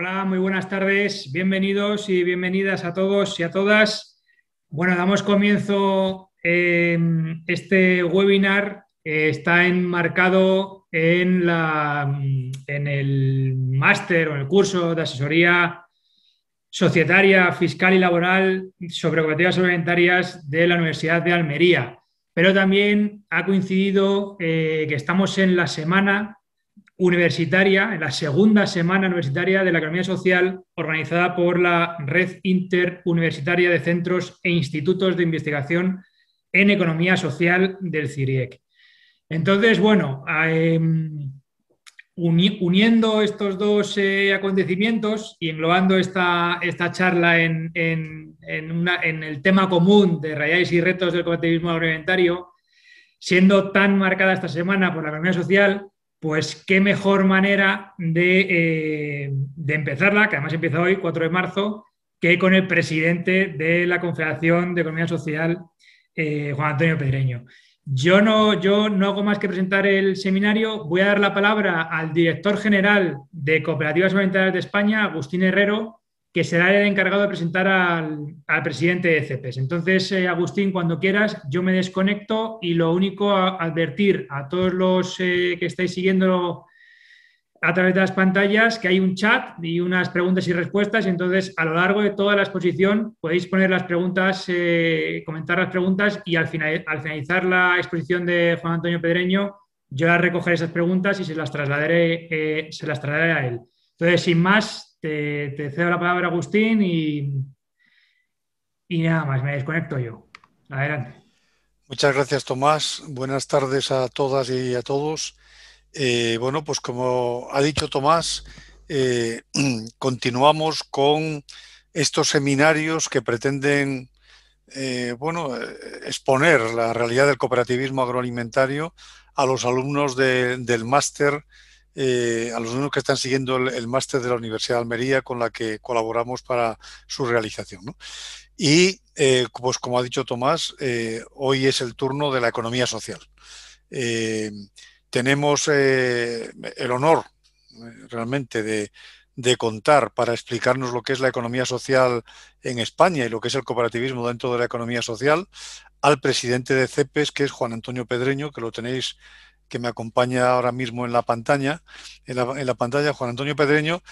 Hola, muy buenas tardes. Bienvenidos y bienvenidas a todos y a todas. Bueno, damos comienzo este webinar. Está enmarcado en el máster o en el curso de asesoría societaria, fiscal y laboral sobre cooperativas alimentarias de la Universidad de Almería. Pero también ha coincidido que estamos en la semana universitaria, en la segunda semana universitaria de la economía social organizada por la Red Interuniversitaria de Centros e Institutos de Investigación en Economía Social del CIRIEC. Entonces, bueno, uniendo estos dos acontecimientos y englobando esta charla en el tema común de realidades y retos del cooperativismo agroalimentario, siendo tan marcada esta semana por la economía social, pues qué mejor manera de empezarla, que además empieza hoy, 4 de marzo, que con el presidente de la Confederación de Economía Social, Juan Antonio Pedreño. Yo no hago más que presentar el seminario. Voy a dar la palabra al director general de Cooperativas Alimentarias de España, Agustín Herrero, que será el encargado de presentar al presidente de CEPES. Entonces, Agustín, cuando quieras, yo me desconecto y lo único a advertir a todos los que estáis siguiendo a través de las pantallas que hay un chat y unas preguntas y respuestas, y entonces a lo largo de toda la exposición podéis poner las preguntas, comentar las preguntas, y al finalizar la exposición de Juan Antonio Pedreño, yo las recogeré esas preguntas y se las trasladaré a él. Entonces, sin más, te cedo la palabra, Agustín, y nada más, me desconecto yo. Adelante. Muchas gracias, Tomás. Buenas tardes a todas y a todos. Bueno, pues como ha dicho Tomás, continuamos con estos seminarios que pretenden exponer la realidad del cooperativismo agroalimentario a los alumnos del máster, a los alumnos que están siguiendo el máster de la Universidad de Almería, con la que colaboramos para su realización, ¿no? Y pues como ha dicho Tomás, hoy es el turno de la economía social. Tenemos el honor realmente de contar para explicarnos lo que es la economía social en España y lo que es el cooperativismo dentro de la economía social al presidente de CEPES, que es Juan Antonio Pedreño, que lo tenéis, que me acompaña ahora mismo en la pantalla. En la pantalla, Juan Antonio Pedreño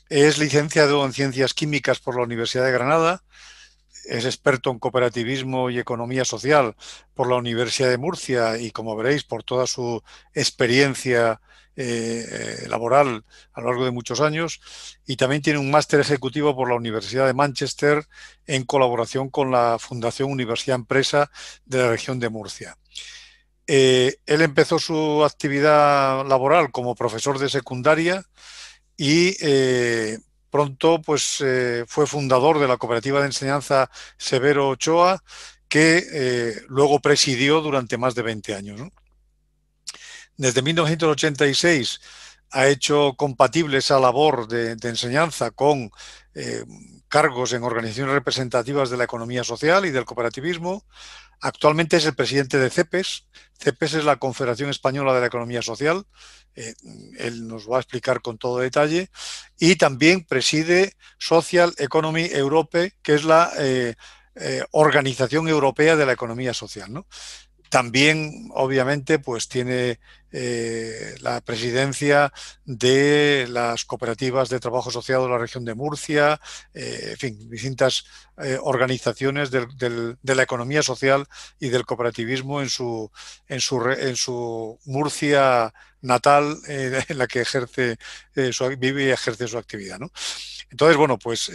es licenciado en Ciencias Químicas por la Universidad de Granada. Es experto en cooperativismo y economía social por la Universidad de Murcia y, como veréis, por toda su experiencia laboral a lo largo de muchos años. Y también tiene un máster ejecutivo por la Universidad de Manchester en colaboración con la Fundación Universidad Empresa de la región de Murcia. Él empezó su actividad laboral como profesor de secundaria y pronto fue fundador de la cooperativa de enseñanza Severo Ochoa, que luego presidió durante más de 20 años, ¿no? Desde 1986 ha hecho compatible esa labor de enseñanza con cargos en organizaciones representativas de la economía social y del cooperativismo. Actualmente es el presidente de CEPES. CEPES es la Confederación Española de la Economía Social. Él nos va a explicar con todo detalle. Y también preside Social Economy Europe, que es la Organización Europea de la Economía Social, ¿no? También, obviamente, pues tiene la presidencia de las cooperativas de trabajo asociado de la región de Murcia, en fin, distintas organizaciones de la economía social y del cooperativismo en su Murcia natal, en la que vive y ejerce su actividad, ¿no? Entonces, bueno, pues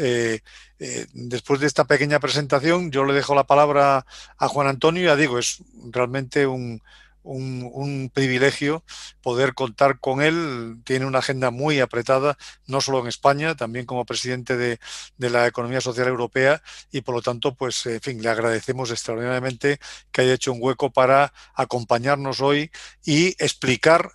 después de esta pequeña presentación, yo le dejo la palabra a Juan Antonio. Ya digo, es realmente un privilegio poder contar con él. Tiene una agenda muy apretada, no solo en España, también como presidente de la Economía Social Europea, y por lo tanto, pues, en fin, le agradecemos extraordinariamente que haya hecho un hueco para acompañarnos hoy y explicar,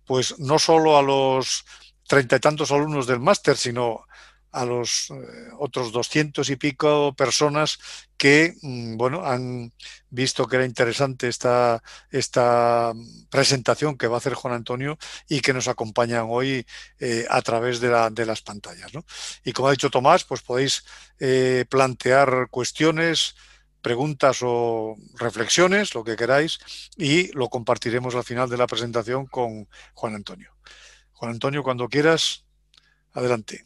pues, no solo a los 30 y tantos alumnos del máster, sino a los otros 200 y pico personas que bueno, han visto que era interesante esta presentación que va a hacer Juan Antonio y que nos acompañan hoy a través de las pantallas, ¿no? Y como ha dicho Tomás, pues podéis plantear cuestiones, preguntas o reflexiones, lo que queráis, y lo compartiremos al final de la presentación con Juan Antonio. Juan Antonio, cuando quieras, adelante.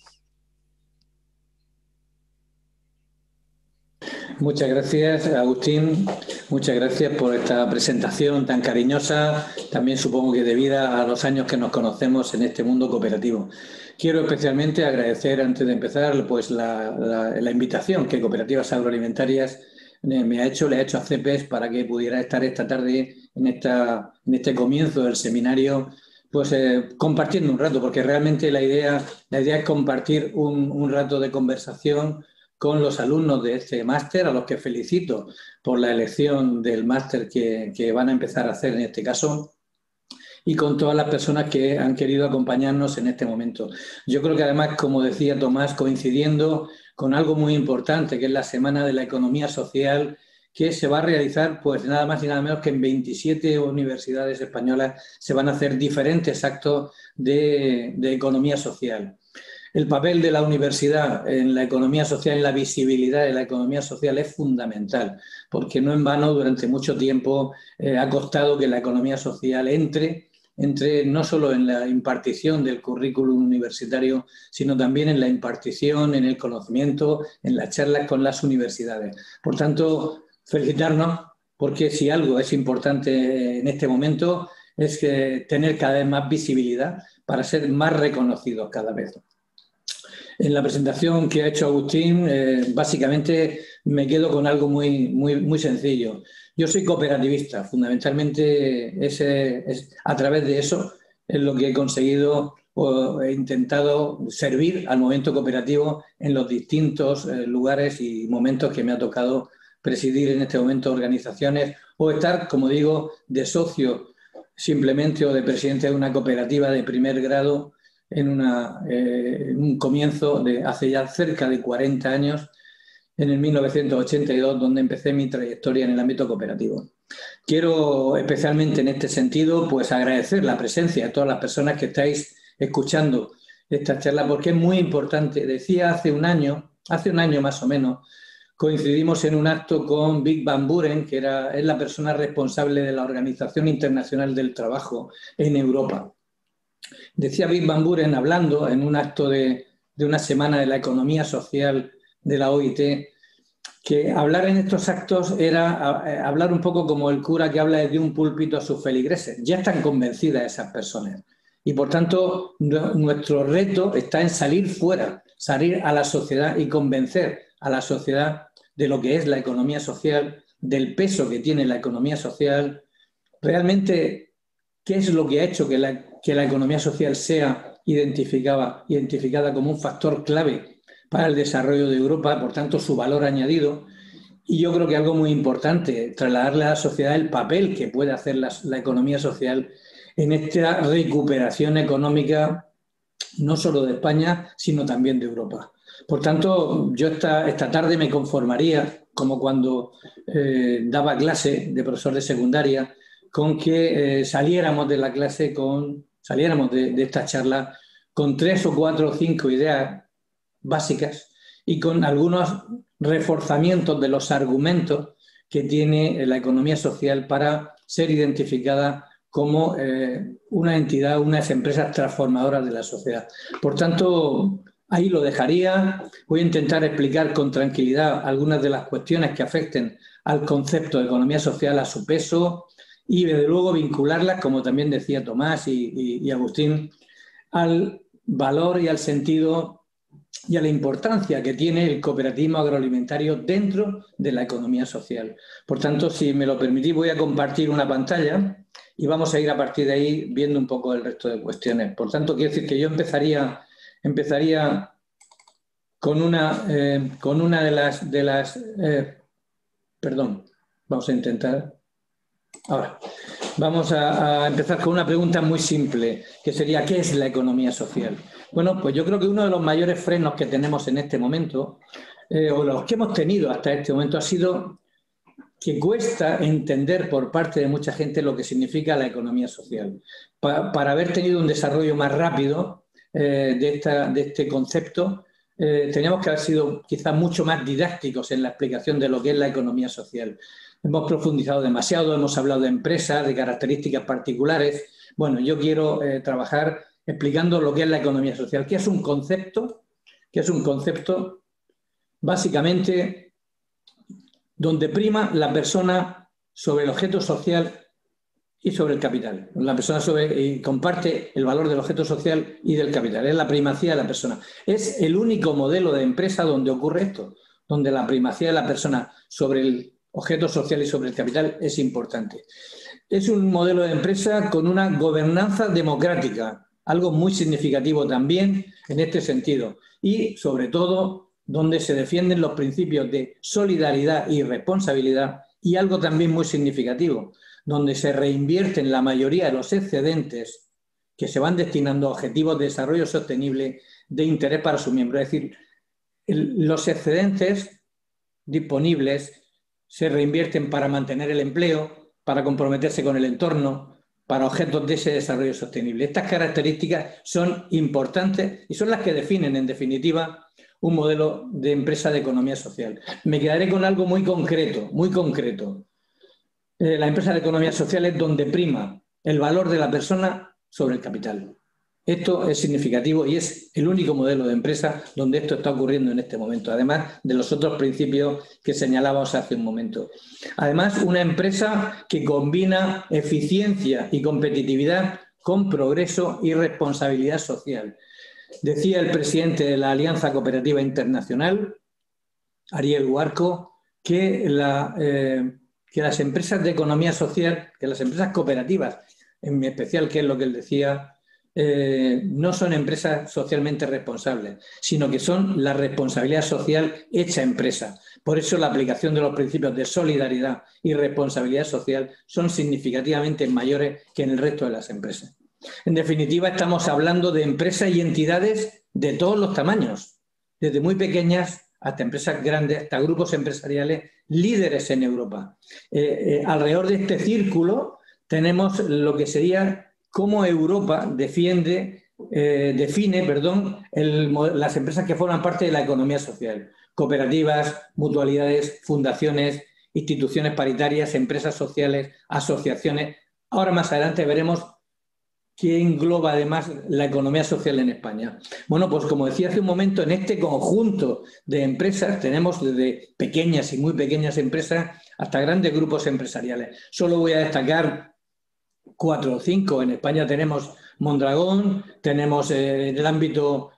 Muchas gracias, Agustín. Muchas gracias por esta presentación tan cariñosa, también supongo que debida a los años que nos conocemos en este mundo cooperativo. Quiero especialmente agradecer, antes de empezar, pues la invitación que Cooperativas Agroalimentarias me ha hecho, le ha hecho a CEPES para que pudiera estar esta tarde en este comienzo del seminario, pues compartiendo un rato, porque realmente la idea es compartir un rato de conversación con los alumnos de este máster, a los que felicito por la elección del máster que van a empezar a hacer en este caso, y con todas las personas que han querido acompañarnos en este momento. Yo creo que además, como decía Tomás, coincidiendo con algo muy importante, que es la Semana de la Economía Social, que se va a realizar pues nada más y nada menos que en 27 universidades españolas se van a hacer diferentes actos de economía social. El papel de la universidad en la economía social, en la visibilidad de la economía social es fundamental, porque no en vano durante mucho tiempo ha costado que la economía social entre no solo en la impartición del currículum universitario, sino también en la impartición, en el conocimiento, en las charlas con las universidades. Por tanto, felicitarnos, porque si algo es importante en este momento es que tener cada vez más visibilidad para ser más reconocidos cada vez. En la presentación que ha hecho Agustín, básicamente me quedo con algo muy sencillo. Yo soy cooperativista, fundamentalmente a través de eso es lo que he conseguido o he intentado servir al movimiento cooperativo en los distintos lugares y momentos que me ha tocado presidir en este momento organizaciones o estar, como digo, de socio simplemente o de presidente de una cooperativa de primer grado en un comienzo de hace ya cerca de 40 años, en el 1982, donde empecé mi trayectoria en el ámbito cooperativo. Quiero especialmente en este sentido pues agradecer la presencia de todas las personas que estáis escuchando esta charla, porque es muy importante. Decía hace un año más o menos, coincidimos en un acto con Vik van Buren, que es la persona responsable de la Organización Internacional del Trabajo en Europa. Decía Vik van Buren, hablando en un acto de una semana de la economía social de la OIT, que hablar en estos actos era hablar un poco como el cura que habla desde un púlpito a sus feligreses. Ya están convencidas esas personas. Y por tanto, nuestro reto está en salir fuera, salir a la sociedad y convencer a la sociedad de lo que es la economía social, del peso que tiene la economía social, realmente qué es lo que ha hecho que la economía social sea identificada como un factor clave para el desarrollo de Europa, por tanto su valor añadido. Y yo creo que algo muy importante, trasladarle a la sociedad el papel que puede hacer la economía social en esta recuperación económica, no solo de España, sino también de Europa. Por tanto, yo esta tarde me conformaría, como cuando daba clase de profesor de secundaria, con que saliéramos de la clase, saliéramos de esta charla con 3 o 4 o 5 ideas básicas y con algunos reforzamientos de los argumentos que tiene la economía social para ser identificada como una entidad, unas empresas transformadoras de la sociedad. Por tanto, ahí lo dejaría. Voy a intentar explicar con tranquilidad algunas de las cuestiones que afecten al concepto de economía social, a su peso y, desde luego, vincularlas, como también decía Tomás y Agustín, al valor y al sentido y a la importancia que tiene el cooperativismo agroalimentario dentro de la economía social. Por tanto, si me lo permitís, voy a compartir una pantalla y vamos a ir a partir de ahí viendo un poco el resto de cuestiones. Por tanto, quiero decir que yo empezaría con una de las perdón, vamos a intentar ahora. Vamos a empezar con una pregunta muy simple, que sería, ¿qué es la economía social? Bueno, pues yo creo que uno de los mayores frenos que tenemos en este momento, o los que hemos tenido hasta este momento, ha sido que cuesta entender por parte de mucha gente lo que significa la economía social. Para haber tenido un desarrollo más rápido de este concepto, teníamos que haber sido quizás mucho más didácticos en la explicación de lo que es la economía social. Hemos profundizado demasiado, hemos hablado de empresas, de características particulares. Bueno, yo quiero trabajar explicando lo que es la economía social, que es un concepto básicamente donde prima la persona sobre el objeto social y sobre el capital. La persona comparte el valor del objeto social y del capital. Es la primacía de la persona. Es el único modelo de empresa donde ocurre esto, donde la primacía de la persona sobre el objeto social y sobre el capital es importante. Es un modelo de empresa con una gobernanza democrática, algo muy significativo también en este sentido. Y, sobre todo, donde se defienden los principios de solidaridad y responsabilidad, y algo también muy significativo, donde se reinvierten la mayoría de los excedentes que se van destinando a objetivos de desarrollo sostenible de interés para sus miembros. Es decir, los excedentes disponibles se reinvierten para mantener el empleo, para comprometerse con el entorno, para objetos de ese desarrollo sostenible. Estas características son importantes y son las que definen, en definitiva, un modelo de empresa de economía social. Me quedaré con algo muy concreto, muy concreto. La empresa de economía social es donde prima el valor de la persona sobre el capital. Esto es significativo y es el único modelo de empresa donde esto está ocurriendo en este momento, además de los otros principios que señalábamos hace un momento. Además, una empresa que combina eficiencia y competitividad con progreso y responsabilidad social. Decía el presidente de la Alianza Cooperativa Internacional, Ariel Huarco, que las empresas de economía social, que las empresas cooperativas, en especial, que es lo que él decía, no son empresas socialmente responsables, sino que son la responsabilidad social hecha empresa. Por eso la aplicación de los principios de solidaridad y responsabilidad social son significativamente mayores que en el resto de las empresas. En definitiva, estamos hablando de empresas y entidades de todos los tamaños, desde muy pequeñas hasta empresas grandes, hasta grupos empresariales líderes en Europa. Alrededor de este círculo tenemos lo que sería cómo Europa define las empresas que forman parte de la economía social. Cooperativas, mutualidades, fundaciones, instituciones paritarias, empresas sociales, asociaciones. Ahora más adelante veremos qué engloba además la economía social en España. Bueno, pues como decía hace un momento, en este conjunto de empresas tenemos desde pequeñas y muy pequeñas empresas hasta grandes grupos empresariales. Solo voy a destacar 4 o 5. En España tenemos Mondragón, tenemos en el ámbito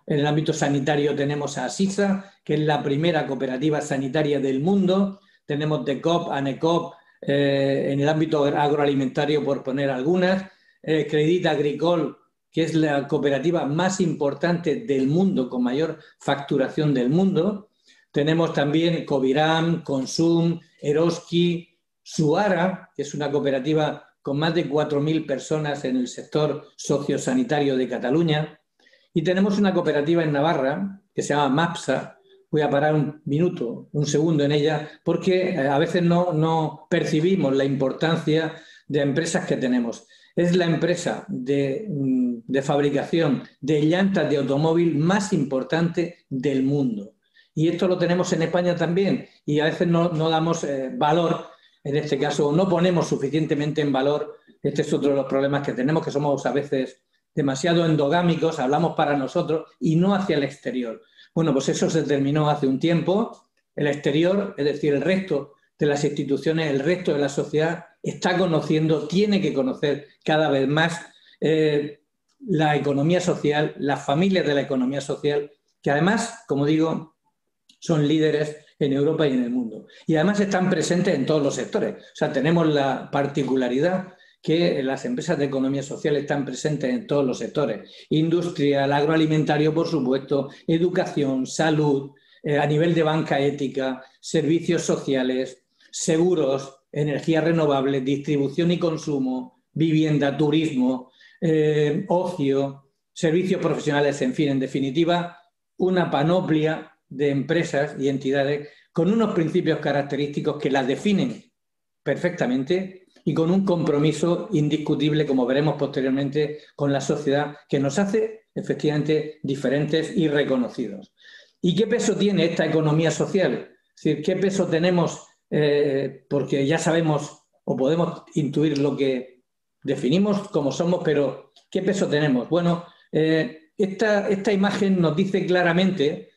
sanitario tenemos a Asisa, que es la primera cooperativa sanitaria del mundo. Tenemos DECOP, ANECOP, en el ámbito agroalimentario, por poner algunas. Crédit Agricole, que es la cooperativa más importante del mundo, con mayor facturación del mundo. Tenemos también Coviram, Consum, Eroski, Suara, que es una cooperativa con más de 4.000 personas en el sector sociosanitario de Cataluña. Y tenemos una cooperativa en Navarra que se llama MAPSA. Voy a parar un segundo en ella, porque a veces no percibimos la importancia de empresas que tenemos. Es la empresa de fabricación de llantas de automóvil más importante del mundo. Y esto lo tenemos en España también, y a veces no damos valor. En este caso, no ponemos suficientemente en valor. Este es otro de los problemas que tenemos, que somos a veces demasiado endogámicos, hablamos para nosotros y no hacia el exterior. Bueno, pues eso se terminó hace un tiempo. El exterior, es decir, el resto de las instituciones, el resto de la sociedad, está conociendo, tiene que conocer cada vez más la economía social, las familias de la economía social, que además, como digo, son líderes en Europa y en el mundo. Y además están presentes en todos los sectores. O sea, tenemos la particularidad que las empresas de economía social están presentes en todos los sectores. Industrial, agroalimentario, por supuesto, educación, salud, a nivel de banca ética, servicios sociales, seguros, energías renovables, distribución y consumo, vivienda, turismo, ocio, servicios profesionales, en fin, en definitiva, una panoplia de empresas y entidades con unos principios característicos que las definen perfectamente y con un compromiso indiscutible, como veremos posteriormente, con la sociedad, que nos hace efectivamente diferentes y reconocidos. ¿Y qué peso tiene esta economía social? Es decir, ¿qué peso tenemos? Porque ya sabemos o podemos intuir lo que definimos como somos, pero ¿qué peso tenemos? Bueno, esta imagen nos dice claramente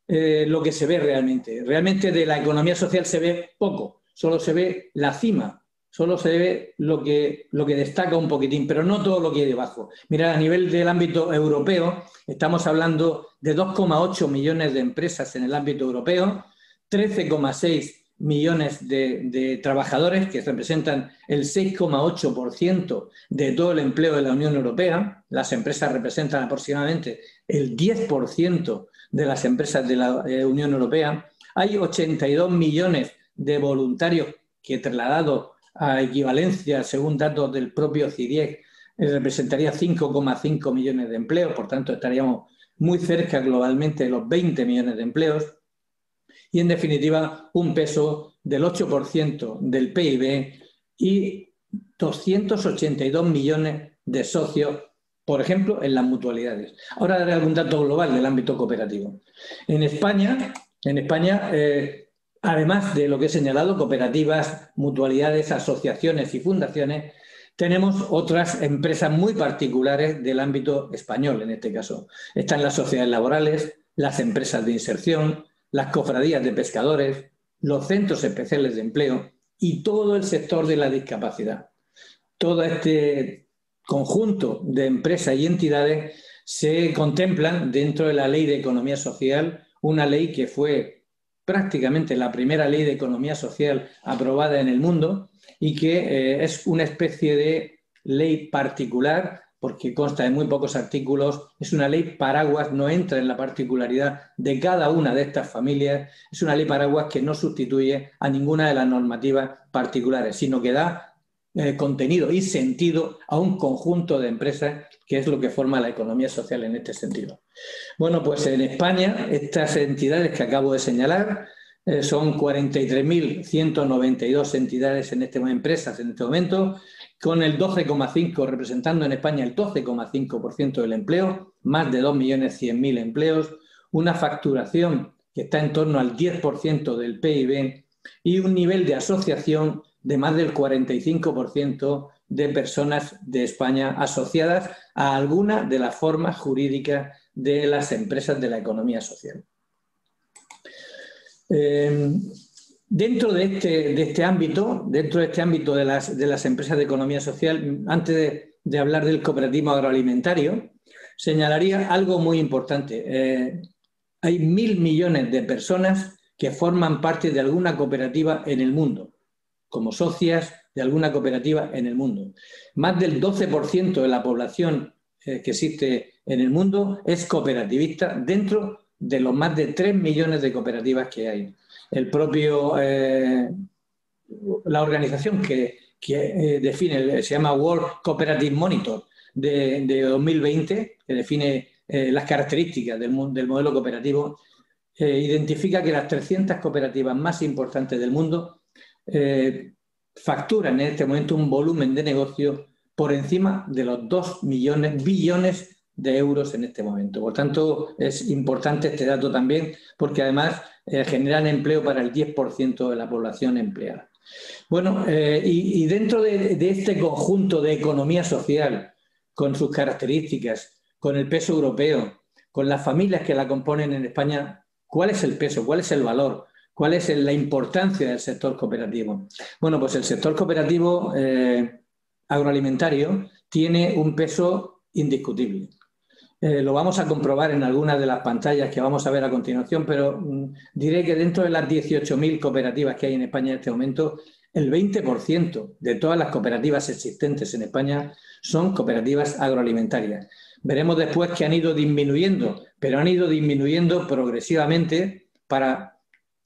lo que se ve realmente. Realmente de la economía social se ve poco, solo se ve la cima, solo se ve lo que destaca un poquitín, pero no todo lo que hay debajo. Mira, a nivel del ámbito europeo, estamos hablando de 2,8 millones de empresas en el ámbito europeo, 13,6 millones de trabajadores que representan el 6,8% de todo el empleo de la Unión Europea. Las empresas representan aproximadamente el 10% de las empresas de la Unión Europea. Hay 82 millones de voluntarios que, trasladado a equivalencia, según datos del propio CIDIEC, representaría 5,5 millones de empleos. Por tanto, estaríamos muy cerca globalmente de los 20 millones de empleos. Y, en definitiva, un peso del 8% del PIB y 282 millones de socios, por ejemplo, en las mutualidades. Ahora daré algún dato global del ámbito cooperativo. En España, además de lo que he señalado, cooperativas, mutualidades, asociaciones y fundaciones, tenemos otras empresas muy particulares del ámbito español, en este caso. Están las sociedades laborales, las empresas de inserción, las cofradías de pescadores, los centros especiales de empleo y todo el sector de la discapacidad. Todo este conjunto de empresas y entidades se contemplan dentro de la Ley de Economía Social, una ley que fue prácticamente la primera ley de economía social aprobada en el mundo y que es una especie de ley particular porque consta de muy pocos artículos, es una ley paraguas, no entra en la particularidad de cada una de estas familias, es una ley paraguas que no sustituye a ninguna de las normativas particulares, sino que da contenido y sentido a un conjunto de empresas que es lo que forma la economía social en este sentido. Bueno, pues en España estas entidades que acabo de señalar son 43.192 entidades empresas en este momento, con el 12,5%, representando en España el 12,5% del empleo, más de 2.100.000 empleos, una facturación que está en torno al 10% del PIB y un nivel de asociación de más del 45% de personas de España asociadas a alguna de las formas jurídicas de las empresas de la economía social. Dentro de este ámbito de las empresas de economía social, antes de hablar del cooperativismo agroalimentario, señalaría algo muy importante. Hay 1.000 millones de personas que forman parte de alguna cooperativa en el mundo, como socias de alguna cooperativa en el mundo. Más del 12% de la población que existe en el mundo es cooperativista dentro de los más de 3 millones de cooperativas que hay. La organización que define, se llama World Cooperative Monitor de 2020, que define las características del modelo cooperativo, identifica que las 300 cooperativas más importantes del mundo facturan en este momento un volumen de negocio por encima de los 2 billones de euros en este momento. Por tanto, es importante este dato también porque además generan empleo para el 10% de la población empleada. Bueno, y dentro de este conjunto de economía social, con sus características, con el peso europeo, con las familias que la componen en España, ¿cuál es el peso? ¿Cuál es el valor? ¿Cuál es la importancia del sector cooperativo? Bueno, pues el sector cooperativo agroalimentario tiene un peso indiscutible. Lo vamos a comprobar en algunas de las pantallas que vamos a ver a continuación, pero diré que dentro de las 18.000 cooperativas que hay en España en este momento, el 20% de todas las cooperativas existentes en España son cooperativas agroalimentarias. Veremos después que han ido disminuyendo, pero han ido disminuyendo progresivamente para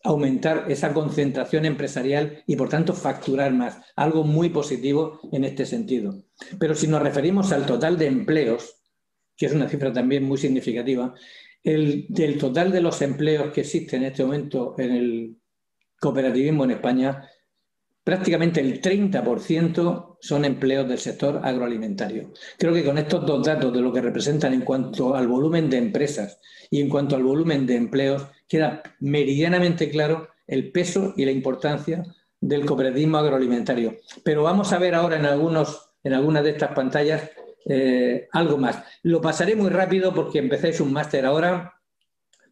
aumentar esa concentración empresarial y, por tanto, facturar más. Algo muy positivo en este sentido. Pero si nos referimos al total de empleos, que es una cifra también muy significativa, del total de los empleos que existen en este momento en el cooperativismo en España, prácticamente el 30% son empleos del sector agroalimentario. Creo que con estos dos datos de lo que representan en cuanto al volumen de empresas y en cuanto al volumen de empleos, queda meridianamente claro el peso y la importancia del cooperativismo agroalimentario. Pero vamos a ver ahora en algunas de estas pantallas algo más. Lo pasaré muy rápido porque empezáis un máster ahora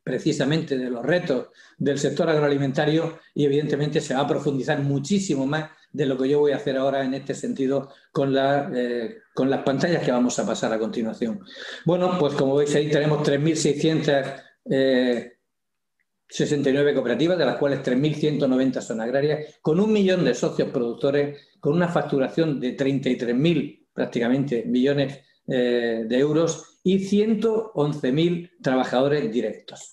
precisamente de los retos del sector agroalimentario y evidentemente se va a profundizar muchísimo más de lo que yo voy a hacer ahora en este sentido con las pantallas que vamos a pasar a continuación. Bueno, pues como veis ahí tenemos 3.669 cooperativas, de las cuales 3.190 son agrarias, con 1 millón de socios productores, con una facturación de 33.000 prácticamente millones de euros y 111.000 trabajadores directos.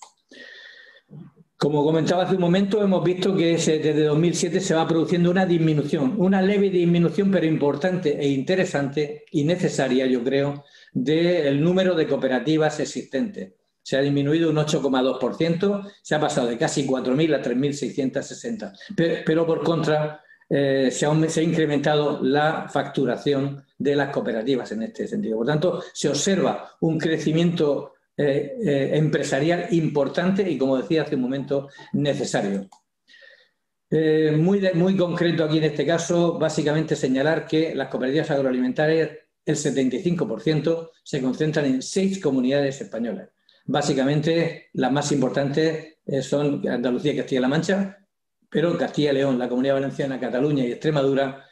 Como comentaba hace un momento, hemos visto que desde 2007 se va produciendo una disminución, una leve disminución, pero importante e interesante y necesaria, yo creo, del número de cooperativas existentes. Se ha disminuido un 8,2%, se ha pasado de casi 4.000 a 3.660. Pero por contra, se ha incrementado la facturación de las cooperativas en este sentido. Por tanto, se observa un crecimiento empresarial importante y, como decía hace un momento, necesario. Muy concreto aquí en este caso, básicamente señalar que las cooperativas agroalimentarias, el 75%, se concentran en 6 comunidades españolas. Básicamente, las más importantes son Andalucía y Castilla-La Mancha, pero Castilla y León, la Comunidad Valenciana, Cataluña y Extremadura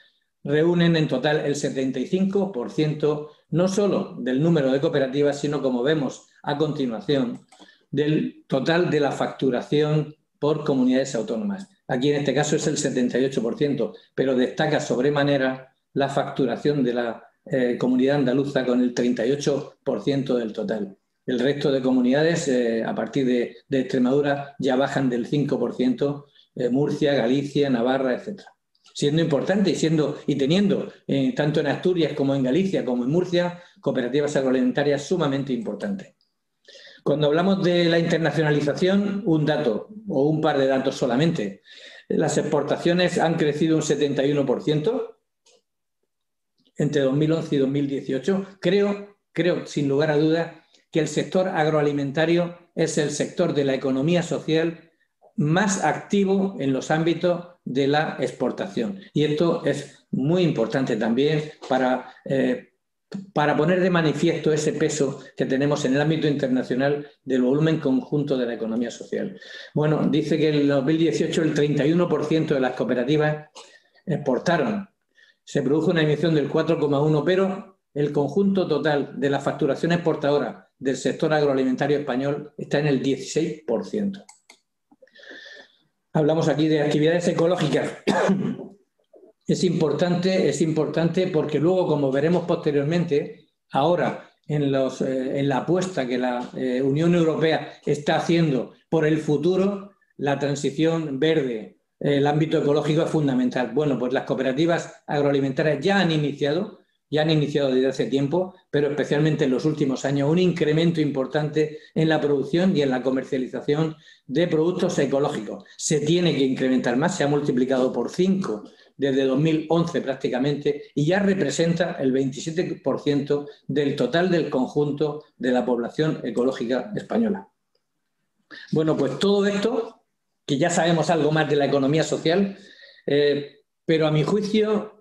reúnen en total el 75%, no solo del número de cooperativas, sino, como vemos a continuación, del total de la facturación por comunidades autónomas. Aquí en este caso es el 78%, pero destaca sobremanera la facturación de la comunidad andaluza con el 38% del total. El resto de comunidades, a partir de Extremadura, ya bajan del 5%, Murcia, Galicia, Navarra, etc. Siendo importante y teniendo, tanto en Asturias como en Galicia como en Murcia, cooperativas agroalimentarias sumamente importantes. Cuando hablamos de la internacionalización, un dato o un par de datos solamente. Las exportaciones han crecido un 71% entre 2011 y 2018. Creo, sin lugar a dudas, que el sector agroalimentario es el sector de la economía social más activo en los ámbitos de la exportación. Y esto es muy importante también para poner de manifiesto ese peso que tenemos en el ámbito internacional del volumen conjunto de la economía social. Bueno, dice que en 2018 el 31% de las cooperativas exportaron. Se produjo una emisión del 4,1%, pero el conjunto total de la facturación exportadora del sector agroalimentario español está en el 16%. Hablamos aquí de actividades ecológicas. Es importante porque luego, como veremos posteriormente, ahora en la apuesta que la Unión Europea está haciendo por el futuro, la transición verde, el ámbito ecológico es fundamental. Bueno, pues las cooperativas agroalimentarias ya han iniciado desde hace tiempo, pero especialmente en los últimos años, un incremento importante en la producción y en la comercialización de productos ecológicos. Se tiene que incrementar más, se ha multiplicado por 5 desde 2011 prácticamente y ya representa el 27% del total del conjunto de la población ecológica española. Bueno, pues todo esto, que ya sabemos algo más de la economía social, pero a mi juicio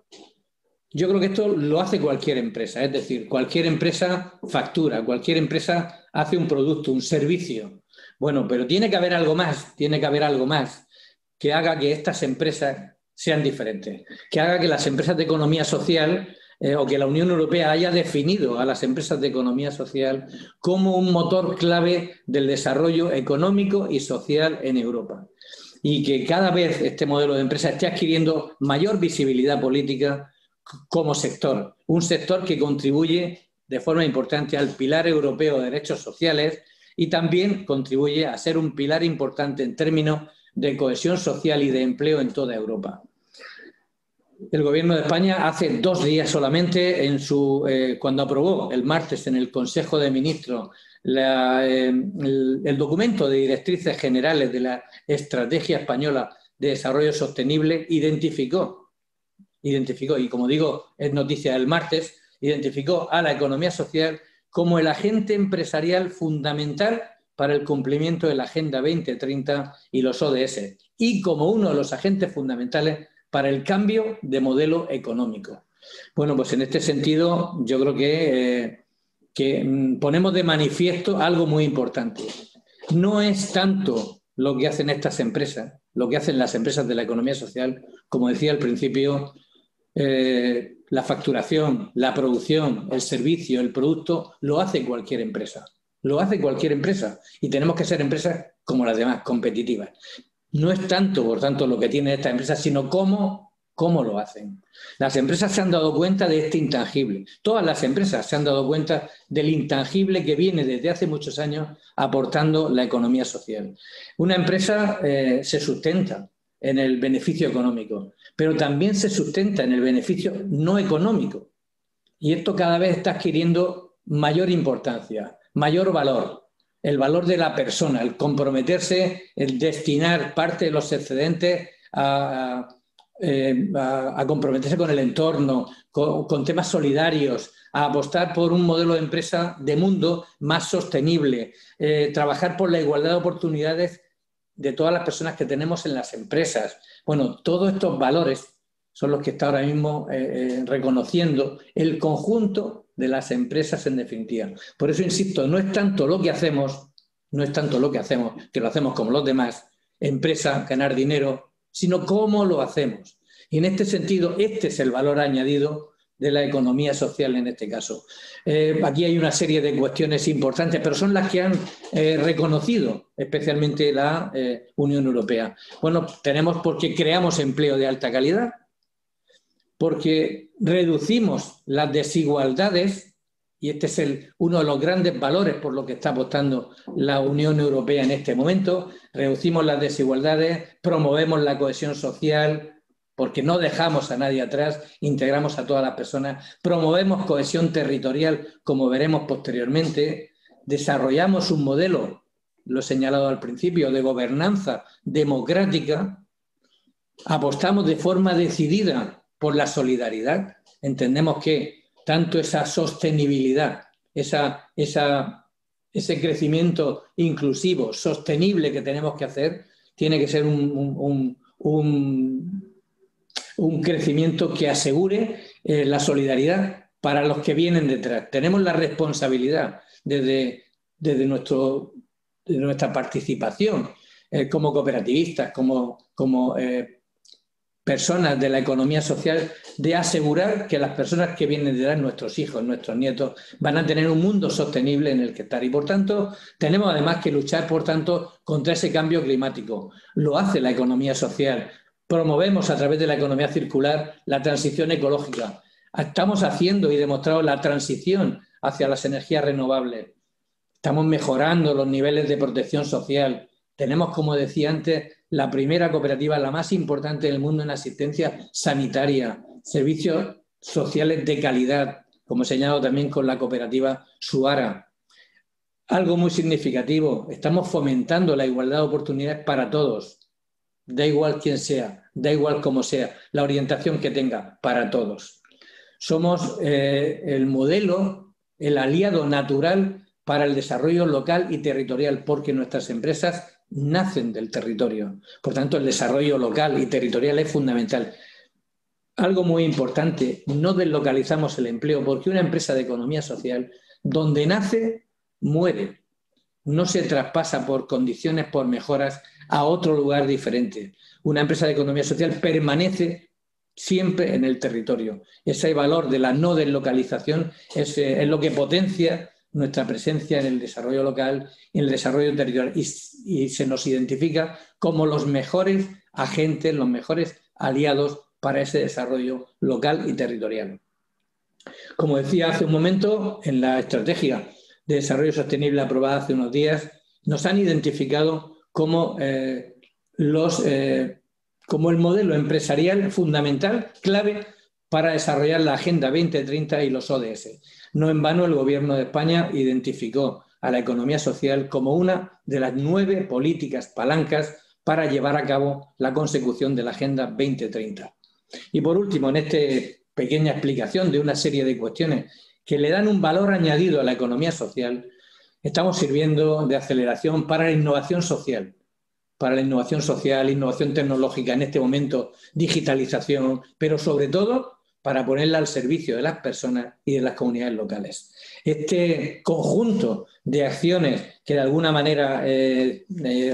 yo creo que esto lo hace cualquier empresa, es decir, cualquier empresa factura, cualquier empresa hace un producto, un servicio. Bueno, pero tiene que haber algo más que haga que estas empresas sean diferentes, que haga que las empresas de economía social o que la Unión Europea haya definido a las empresas de economía social como un motor clave del desarrollo económico y social en Europa. Y que cada vez este modelo de empresa esté adquiriendo mayor visibilidad política como sector, un sector que contribuye de forma importante al pilar europeo de derechos sociales y también contribuye a ser un pilar importante en términos de cohesión social y de empleo en toda Europa. El Gobierno de España hace 2 días solamente, cuando aprobó el martes en el Consejo de Ministros el documento de directrices generales de la Estrategia Española de Desarrollo Sostenible, identificó, y como digo, es noticia del martes, identificó a la economía social como el agente empresarial fundamental para el cumplimiento de la Agenda 2030 y los ODS, y como uno de los agentes fundamentales para el cambio de modelo económico. Bueno, pues en este sentido yo creo que ponemos de manifiesto algo muy importante. No es tanto lo que hacen estas empresas, lo que hacen las empresas de la economía social, como decía al principio, la facturación, la producción, el servicio, el producto, lo hace cualquier empresa. Lo hace cualquier empresa y tenemos que ser empresas como las demás, competitivas. No es tanto, por tanto, lo que tienen estas empresas, sino cómo lo hacen. Las empresas se han dado cuenta de este intangible. Todas las empresas se han dado cuenta del intangible que viene desde hace muchos años aportando la economía social. Una empresa se sustenta en el beneficio económico, pero también se sustenta en el beneficio no económico. Y esto cada vez está adquiriendo mayor importancia, mayor valor. El valor de la persona, el comprometerse, el destinar parte de los excedentes a comprometerse con el entorno, con temas solidarios, a apostar por un modelo de empresa de mundo más sostenible, trabajar por la igualdad de oportunidades de todas las personas que tenemos en las empresas. Bueno, todos estos valores son los que está ahora mismo reconociendo el conjunto de las empresas en definitiva. Por eso insisto, no es tanto lo que hacemos, que lo hacemos como los demás, empresa, ganar dinero, sino cómo lo hacemos. Y en este sentido, este es el valor añadido de la economía social en este caso. Aquí hay una serie de cuestiones importantes, pero son las que han reconocido especialmente la Unión Europea. Bueno, tenemos porque creamos empleo de alta calidad, porque reducimos las desigualdades, y este es uno de los grandes valores por los que está apostando la Unión Europea en este momento. Reducimos las desigualdades, promovemos la cohesión social, porque no dejamos a nadie atrás, integramos a todas las personas, promovemos cohesión territorial, como veremos posteriormente, desarrollamos un modelo, lo he señalado al principio, de gobernanza democrática, apostamos de forma decidida por la solidaridad. Entendemos que tanto esa sostenibilidad, ese crecimiento inclusivo, sostenible que tenemos que hacer, tiene que ser un crecimiento que asegure la solidaridad para los que vienen detrás. Tenemos la responsabilidad desde nuestra participación como cooperativistas, como personas de la economía social, de asegurar que las personas que vienen detrás, nuestros hijos, nuestros nietos, van a tener un mundo sostenible en el que estar. Y por tanto, tenemos además que luchar, por tanto, contra ese cambio climático. Lo hace la economía social. Promovemos a través de la economía circular la transición ecológica. Estamos haciendo y demostrando la transición hacia las energías renovables. Estamos mejorando los niveles de protección social. Tenemos, como decía antes, la primera cooperativa, la más importante del mundo en asistencia sanitaria, servicios sociales de calidad, como he señalado también con la cooperativa Suara. Algo muy significativo, estamos fomentando la igualdad de oportunidades para todos. Da igual quién sea, da igual cómo sea, la orientación que tenga, para todos. Somos el modelo, el aliado natural para el desarrollo local y territorial, porque nuestras empresas nacen del territorio. Por tanto, el desarrollo local y territorial es fundamental. Algo muy importante, no deslocalizamos el empleo, porque una empresa de economía social, donde nace, muere. No se traspasa por condiciones, por mejoras, a otro lugar diferente. Una empresa de economía social permanece siempre en el territorio. Ese valor de la no deslocalización es lo que potencia nuestra presencia en el desarrollo local y en el desarrollo territorial, y se nos identifica como los mejores agentes, los mejores aliados para ese desarrollo local y territorial. Como decía hace un momento, en la Estrategia de Desarrollo Sostenible aprobada hace unos días, nos han identificado como como el modelo empresarial fundamental, clave para desarrollar la Agenda 2030 y los ODS. No en vano el Gobierno de España identificó a la economía social como una de las 9 políticas palancas para llevar a cabo la consecución de la Agenda 2030. Y por último, en esta pequeña explicación de una serie de cuestiones que le dan un valor añadido a la economía social, estamos sirviendo de aceleración para la innovación social, innovación tecnológica en este momento, digitalización, pero sobre todo para ponerla al servicio de las personas y de las comunidades locales. Este conjunto de acciones que de alguna manera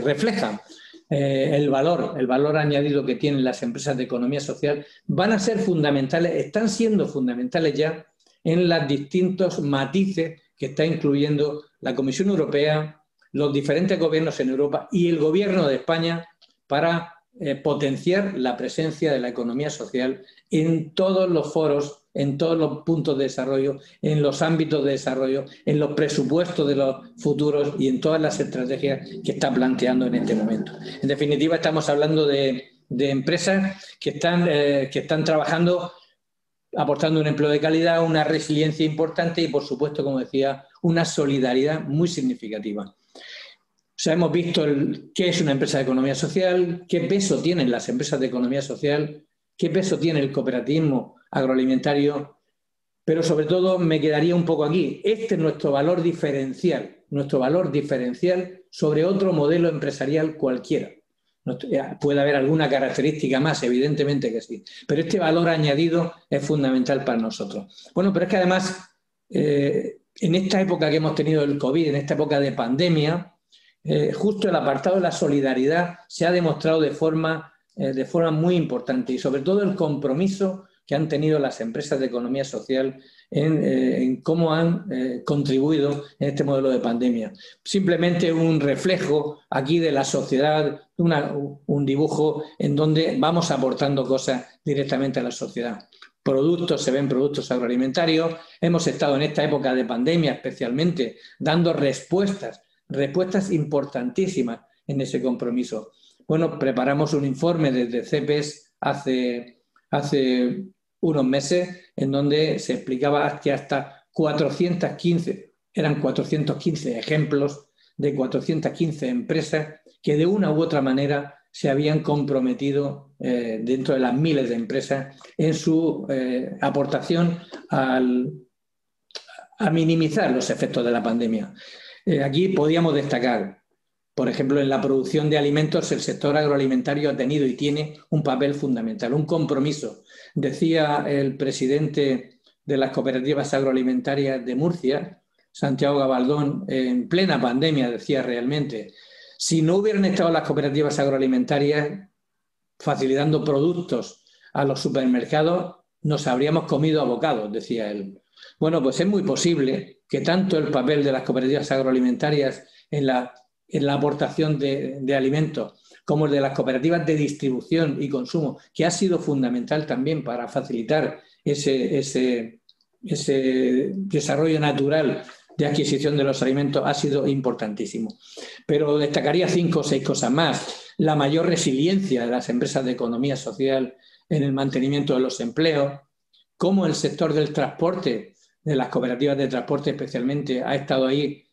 reflejan el valor añadido que tienen las empresas de economía social van a ser fundamentales, están siendo fundamentales ya en los distintos matices que está incluyendo la Comisión Europea, los diferentes gobiernos en Europa y el Gobierno de España para potenciar la presencia de la economía social en todos los foros, en todos los puntos de desarrollo, en los ámbitos de desarrollo, en los presupuestos de los futuros y en todas las estrategias que está planteando en este momento. En definitiva, estamos hablando de empresas que están trabajando, aportando un empleo de calidad, una resiliencia importante y, por supuesto, como decía, una solidaridad muy significativa. O sea, hemos visto qué es una empresa de economía social, qué peso tienen las empresas de economía social, qué peso tiene el cooperativismo agroalimentario, pero sobre todo me quedaría un poco aquí. Este es nuestro valor diferencial sobre otro modelo empresarial cualquiera. Puede haber alguna característica más, evidentemente que sí, pero este valor añadido es fundamental para nosotros. Bueno, pero es que además, en esta época que hemos tenido el COVID, en esta época de pandemia, justo el apartado de la solidaridad se ha demostrado de forma muy importante y sobre todo el compromiso que han tenido las empresas de economía social en cómo han contribuido en este modelo de pandemia. Simplemente un reflejo aquí de la sociedad, un dibujo en donde vamos aportando cosas directamente a la sociedad. Se ven productos agroalimentarios. Hemos estado en esta época de pandemia especialmente dando respuestas importantísimas en ese compromiso. Bueno, preparamos un informe desde CEPES hace unos meses en donde se explicaba que hasta 415 ejemplos de 415 empresas que de una u otra manera se habían comprometido dentro de las miles de empresas en su aportación a minimizar los efectos de la pandemia. Aquí podíamos destacar, por ejemplo, en la producción de alimentos, el sector agroalimentario ha tenido y tiene un papel fundamental, un compromiso. Decía el presidente de las cooperativas agroalimentarias de Murcia, Santiago Gabaldón, en plena pandemia, decía realmente, si no hubieran estado las cooperativas agroalimentarias facilitando productos a los supermercados, nos habríamos comido a bocados, decía él. Bueno, pues es muy posible que tanto el papel de las cooperativas agroalimentarias en la aportación de alimentos como el de las cooperativas de distribución y consumo, que ha sido fundamental también para facilitar ese desarrollo natural de adquisición de los alimentos, ha sido importantísimo. Pero destacaría 5 o 6 cosas más. La mayor resiliencia de las empresas de economía social en el mantenimiento de los empleos, cómo el sector del transporte, de las cooperativas de transporte especialmente, ha estado ahí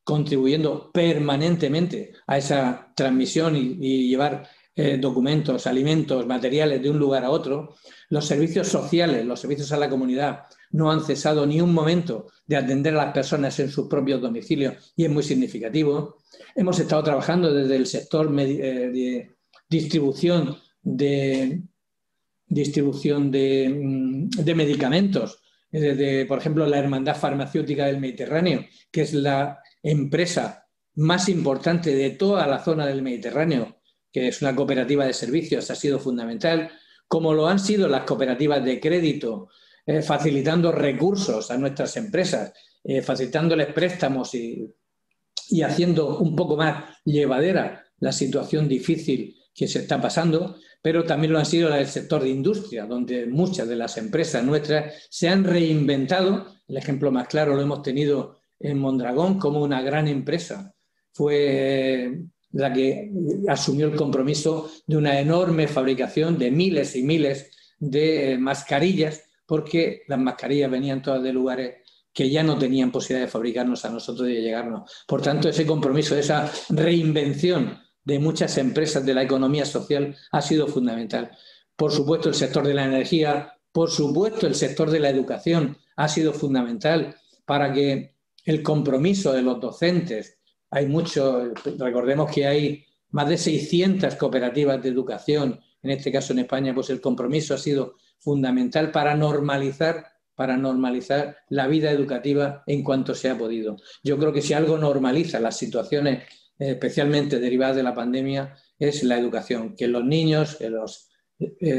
contribuyendo permanentemente a esa transmisión y llevar documentos, alimentos, materiales de un lugar a otro. Los servicios sociales, los servicios a la comunidad no han cesado ni un momento de atender a las personas en sus propios domicilios y es muy significativo. Hemos estado trabajando desde el sector de distribución de medicamentos, desde, por ejemplo, la Hermandad Farmacéutica del Mediterráneo, que es la empresa más importante de toda la zona del Mediterráneo, que es una cooperativa de servicios, ha sido fundamental, como lo han sido las cooperativas de crédito, facilitando recursos a nuestras empresas, facilitándoles préstamos y haciendo un poco más llevadera la situación difícil que se está pasando, pero también lo han sido el sector de industria, donde muchas de las empresas nuestras se han reinventado. El ejemplo más claro lo hemos tenido en Mondragón como una gran empresa. Fue la que asumió el compromiso de una enorme fabricación de miles y miles de mascarillas, porque las mascarillas venían todas de lugares que ya no tenían posibilidad de fabricarnos a nosotros y de llegarnos. Por tanto, ese compromiso, esa reinvención de muchas empresas de la economía social ha sido fundamental. Por supuesto, el sector de la energía, por supuesto, el sector de la educación ha sido fundamental para que el compromiso de los docentes, hay mucho, recordemos que hay más de 600 cooperativas de educación, en este caso en España, pues el compromiso ha sido fundamental para normalizar la vida educativa en cuanto se ha podido. Yo creo que si algo normaliza las situaciones, especialmente derivadas de la pandemia, es la educación, que los niños, que los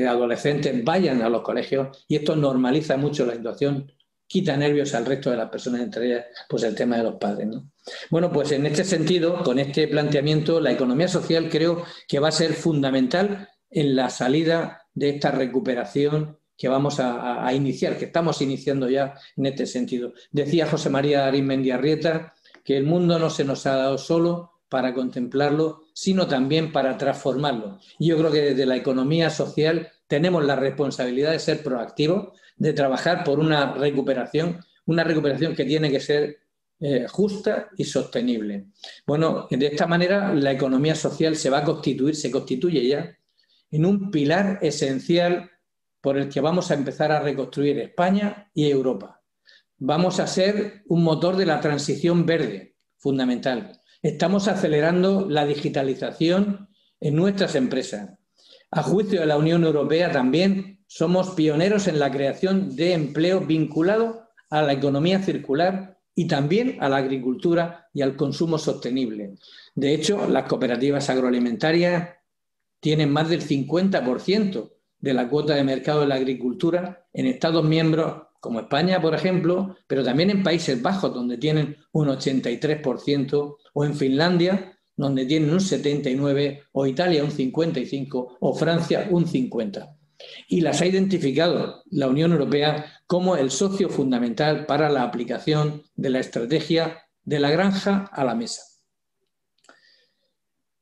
adolescentes vayan a los colegios, y esto normaliza mucho la situación, quita nervios al resto de las personas, entre ellas pues el tema de los padres, ¿no? Bueno, pues en este sentido, con este planteamiento, la economía social creo que va a ser fundamental en la salida de esta recuperación que vamos a iniciar, que estamos iniciando ya en este sentido. Decía José María Arizmendiarrieta que el mundo no se nos ha dado solo para contemplarlo, sino también para transformarlo. Y yo creo que desde la economía social tenemos la responsabilidad de ser proactivos, de trabajar por una recuperación que tiene que ser justa y sostenible. Bueno, de esta manera la economía social se constituye ya en un pilar esencial por el que vamos a empezar a reconstruir España y Europa. Vamos a ser un motor de la transición verde, fundamental. Estamos acelerando la digitalización en nuestras empresas. A juicio de la Unión Europea también somos pioneros en la creación de empleo vinculado a la economía circular y también a la agricultura y al consumo sostenible. De hecho, las cooperativas agroalimentarias tienen más del 50% de la cuota de mercado de la agricultura en Estados miembros como España, por ejemplo, pero también en Países Bajos, donde tienen un 83%, o en Finlandia, donde tienen un 79%, o Italia un 55%, o Francia un 50%. Y las ha identificado la Unión Europea como el socio fundamental para la aplicación de la estrategia de la granja a la mesa.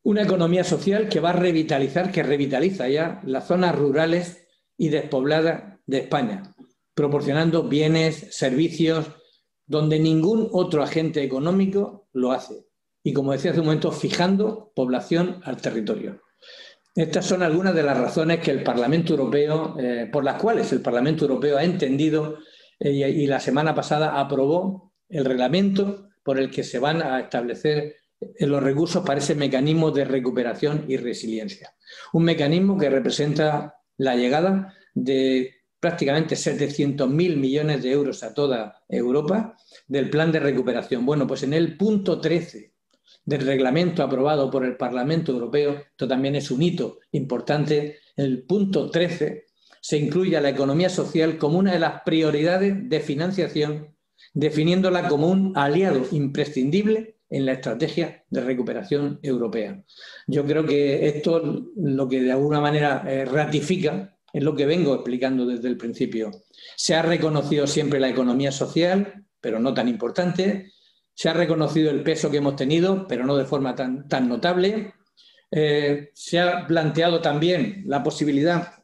Una economía social que va a revitalizar, que revitaliza ya las zonas rurales y despobladas de España, proporcionando bienes, servicios, donde ningún otro agente económico lo hace. Y como decía hace un momento, fijando población al territorio. Estas son algunas de las razones que el Parlamento Europeo, por las cuales el Parlamento Europeo ha entendido y la semana pasada aprobó el reglamento por el que se van a establecer los recursos para ese mecanismo de recuperación y resiliencia. Un mecanismo que representa la llegada de prácticamente 700.000 millones de euros a toda Europa del plan de recuperación. Bueno, pues en el punto 13 del reglamento aprobado por el Parlamento Europeo, esto también es un hito importante, en el punto 13 se incluye a la economía social como una de las prioridades de financiación, definiéndola como un aliado imprescindible en la estrategia de recuperación europea. Yo creo que esto lo que de alguna manera ratifica es lo que vengo explicando desde el principio. Se ha reconocido siempre la economía social, pero no tan importante. Se ha reconocido el peso que hemos tenido, pero no de forma tan notable. Se ha planteado también la posibilidad,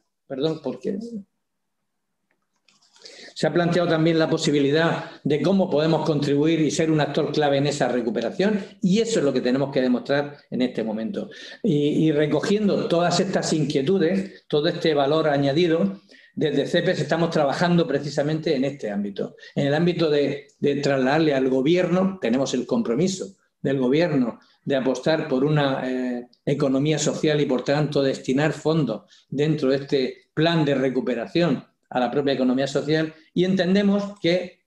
se ha planteado también la posibilidad de cómo podemos contribuir y ser un actor clave en esa recuperación, y eso es lo que tenemos que demostrar en este momento. Y recogiendo todas estas inquietudes, todo este valor añadido, desde CEPES estamos trabajando precisamente en este ámbito. En el ámbito de trasladarle al Gobierno, tenemos el compromiso del Gobierno de apostar por una economía social y, por tanto, destinar fondos dentro de este plan de recuperación a la propia economía social, y entendemos que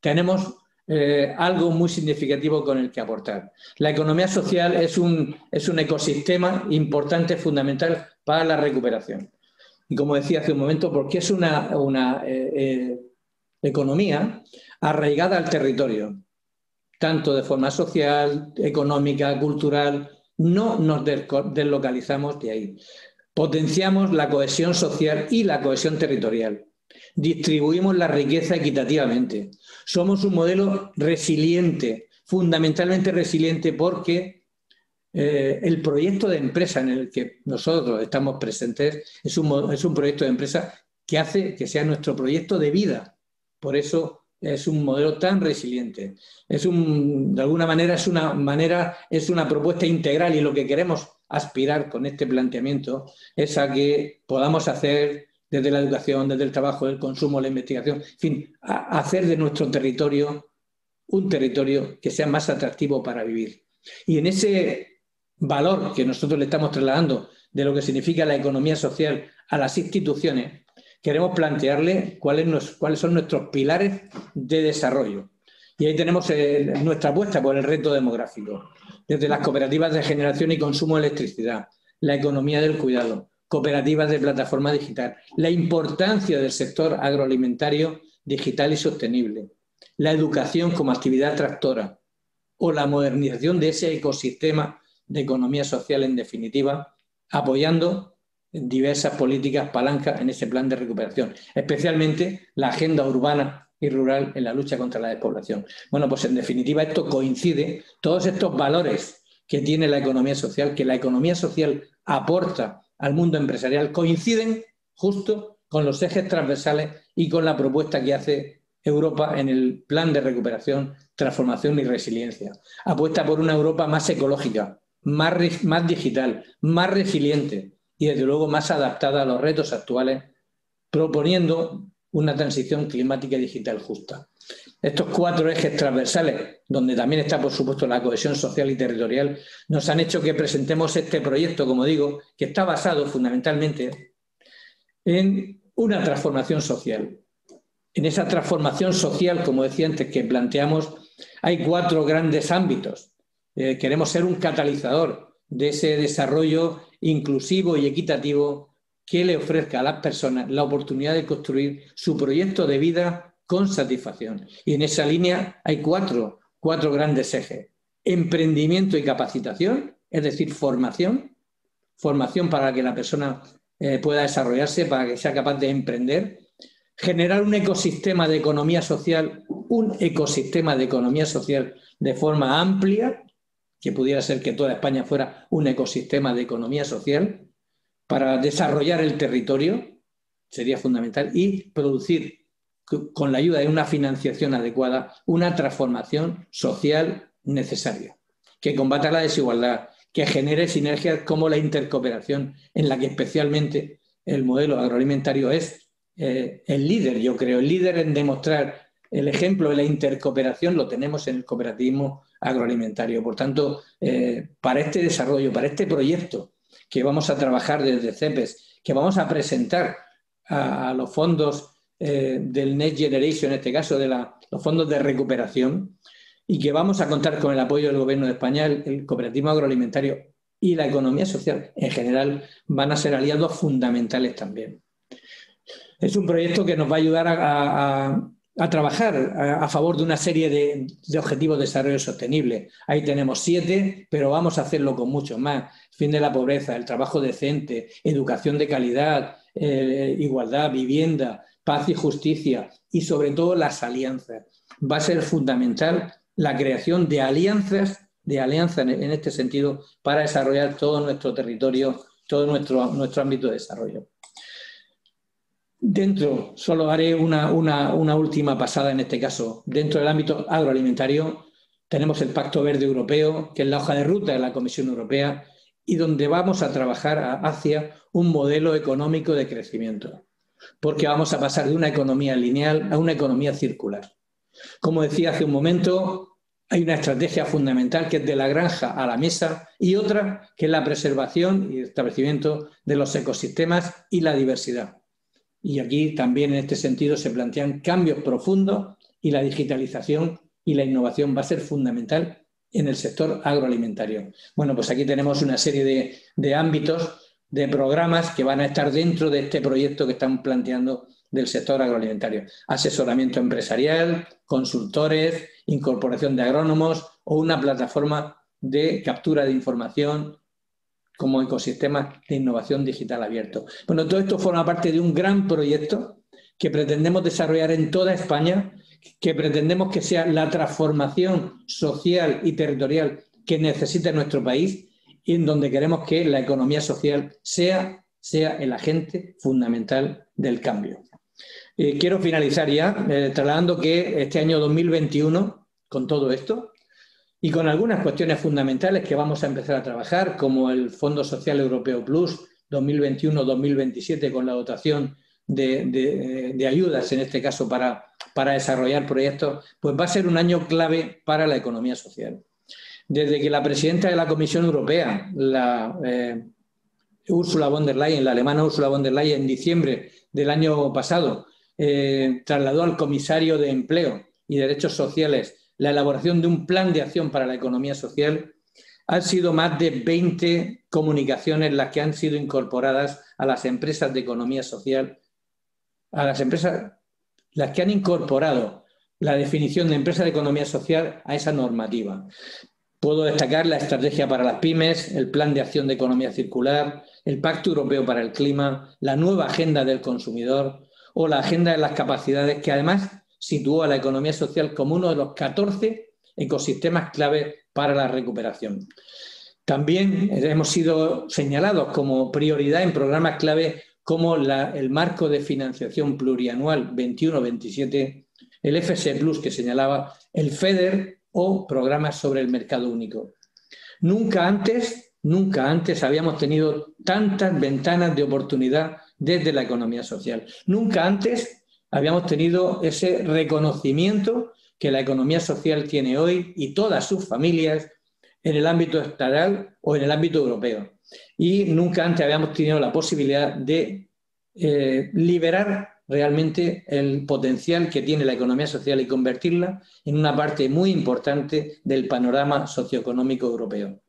tenemos algo muy significativo con el que aportar. La economía social es un ecosistema importante, fundamental para la recuperación. Y como decía hace un momento, porque es una economía arraigada al territorio, tanto de forma social, económica, cultural. No nos deslocalizamos de ahí. Potenciamos la cohesión social y la cohesión territorial. Distribuimos la riqueza equitativamente. Somos un modelo resiliente, fundamentalmente resiliente, porque el proyecto de empresa en el que nosotros estamos presentes es un proyecto de empresa que hace que sea nuestro proyecto de vida. Por eso es un modelo tan resiliente. De alguna manera es una propuesta integral, y lo que queremos aspirar con este planteamiento es a que podamos hacer desde la educación, desde el trabajo, el consumo, la investigación, en fin, a hacer de nuestro territorio un territorio que sea más atractivo para vivir. Y en ese valor que nosotros le estamos trasladando de lo que significa la economía social a las instituciones, queremos plantearle cuáles son nuestros pilares de desarrollo. Y ahí tenemos nuestra apuesta por el reto demográfico, desde las cooperativas de generación y consumo de electricidad, la economía del cuidado, cooperativas de plataforma digital, la importancia del sector agroalimentario digital y sostenible, la educación como actividad tractora o la modernización de ese ecosistema de economía social, en definitiva, apoyando diversas políticas palancas en ese plan de recuperación, especialmente la agenda urbana y rural en la lucha contra la despoblación. Bueno, pues en definitiva esto coincide, todos estos valores que tiene la economía social, que la economía social aporta al mundo empresarial, coinciden justo con los ejes transversales y con la propuesta que hace Europa en el plan de recuperación, transformación y resiliencia. Apuesta por una Europa más ecológica, más digital, más resiliente y desde luego más adaptada a los retos actuales, proponiendo una transición climática y digital justa. Estos 4 ejes transversales, donde también está por supuesto la cohesión social y territorial, nos han hecho que presentemos este proyecto, como digo, que está basado fundamentalmente en una transformación social. En esa transformación social, como decía antes, que planteamos, hay 4 grandes ámbitos. Queremos ser un catalizador de ese desarrollo inclusivo y equitativo que le ofrezca a las personas la oportunidad de construir su proyecto de vida con satisfacción. Y en esa línea hay cuatro grandes ejes. Emprendimiento y capacitación, es decir, formación para que la persona pueda desarrollarse, para que sea capaz de emprender. Generar un ecosistema de economía social de forma amplia, que pudiera ser que toda España fuera un ecosistema de economía social, para desarrollar el territorio, sería fundamental, y producir, con la ayuda de una financiación adecuada, una transformación social necesaria, que combata la desigualdad, que genere sinergias como la intercooperación, en la que especialmente el modelo agroalimentario es el líder, yo creo, el líder en demostrar el ejemplo de la intercooperación lo tenemos en el cooperativismo agroalimentario. Por tanto, para este desarrollo, para este proyecto que vamos a trabajar desde CEPES, que vamos a presentar a los fondos del Next Generation, en este caso de los fondos de recuperación, y que vamos a contar con el apoyo del Gobierno de España, el cooperativismo agroalimentario y la economía social en general van a ser aliados fundamentales también. Es un proyecto que nos va a ayudar a trabajar a favor de una serie de objetivos de desarrollo sostenible. Ahí tenemos 7, pero vamos a hacerlo con muchos más. Fin de la pobreza, el trabajo decente, educación de calidad, igualdad, vivienda, paz y justicia y sobre todo las alianzas. Va a ser fundamental la creación de alianzas en este sentido para desarrollar todo nuestro territorio, todo nuestro ámbito de desarrollo. Solo haré una última pasada en este caso. Dentro del ámbito agroalimentario tenemos el Pacto Verde Europeo, que es la hoja de ruta de la Comisión Europea y donde vamos a trabajar hacia un modelo económico de crecimiento, porque vamos a pasar de una economía lineal a una economía circular. Como decía hace un momento, hay una estrategia fundamental que es de la granja a la mesa y otra que es la preservación y establecimiento de los ecosistemas y la diversidad. Y aquí también en este sentido se plantean cambios profundos y la digitalización y la innovación va a ser fundamental en el sector agroalimentario. Bueno, pues aquí tenemos una serie de ámbitos, de programas que van a estar dentro de este proyecto que estamos planteando del sector agroalimentario. Asesoramiento empresarial, consultores, incorporación de agrónomos o una plataforma de captura de información como ecosistema de innovación digital abierto. Bueno, todo esto forma parte de un gran proyecto que pretendemos desarrollar en toda España, que pretendemos que sea la transformación social y territorial que necesita nuestro país y en donde queremos que la economía social sea el agente fundamental del cambio. Quiero finalizar ya trasladando que este año 2021, con todo esto, y con algunas cuestiones fundamentales que vamos a empezar a trabajar, como el Fondo Social Europeo Plus 2021-2027, con la dotación de ayudas, en este caso para desarrollar proyectos, pues va a ser un año clave para la economía social. Desde que la presidenta de la Comisión Europea, Ursula von der Leyen, la alemana Ursula von der Leyen, en diciembre del año pasado, trasladó al comisario de Empleo y Derechos Sociales la elaboración de un plan de acción para la economía social, han sido más de 20 comunicaciones las que han sido incorporadas a las empresas de economía social, a las empresas las que han incorporado la definición de empresa de economía social a esa normativa. Puedo destacar la estrategia para las pymes, el plan de acción de economía circular, el Pacto Europeo para el Clima, la nueva agenda del consumidor o la agenda de las capacidades, que además situó a la economía social como uno de los 14 ecosistemas clave para la recuperación. También hemos sido señalados como prioridad en programas clave como el marco de financiación plurianual 21-27, el FSE Plus que señalaba, el FEDER o programas sobre el mercado único. Nunca antes habíamos tenido tantas ventanas de oportunidad desde la economía social. Nunca antes habíamos tenido ese reconocimiento que la economía social tiene hoy y todas sus familias en el ámbito estatal o en el ámbito europeo. Y nunca antes habíamos tenido la posibilidad de liberar realmente el potencial que tiene la economía social y convertirla en una parte muy importante del panorama socioeconómico europeo.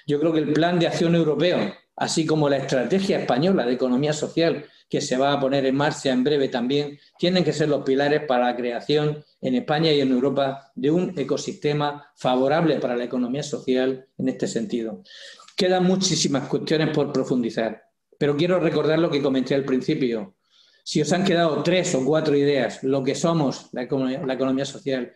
Yo creo que el Plan de Acción Europeo, así como la Estrategia Española de Economía Social, que se va a poner en marcha en breve también, tienen que ser los pilares para la creación en España y en Europa de un ecosistema favorable para la economía social en este sentido. Quedan muchísimas cuestiones por profundizar, pero quiero recordar lo que comenté al principio. Si os han quedado 3 o 4 ideas, lo que somos la economía social,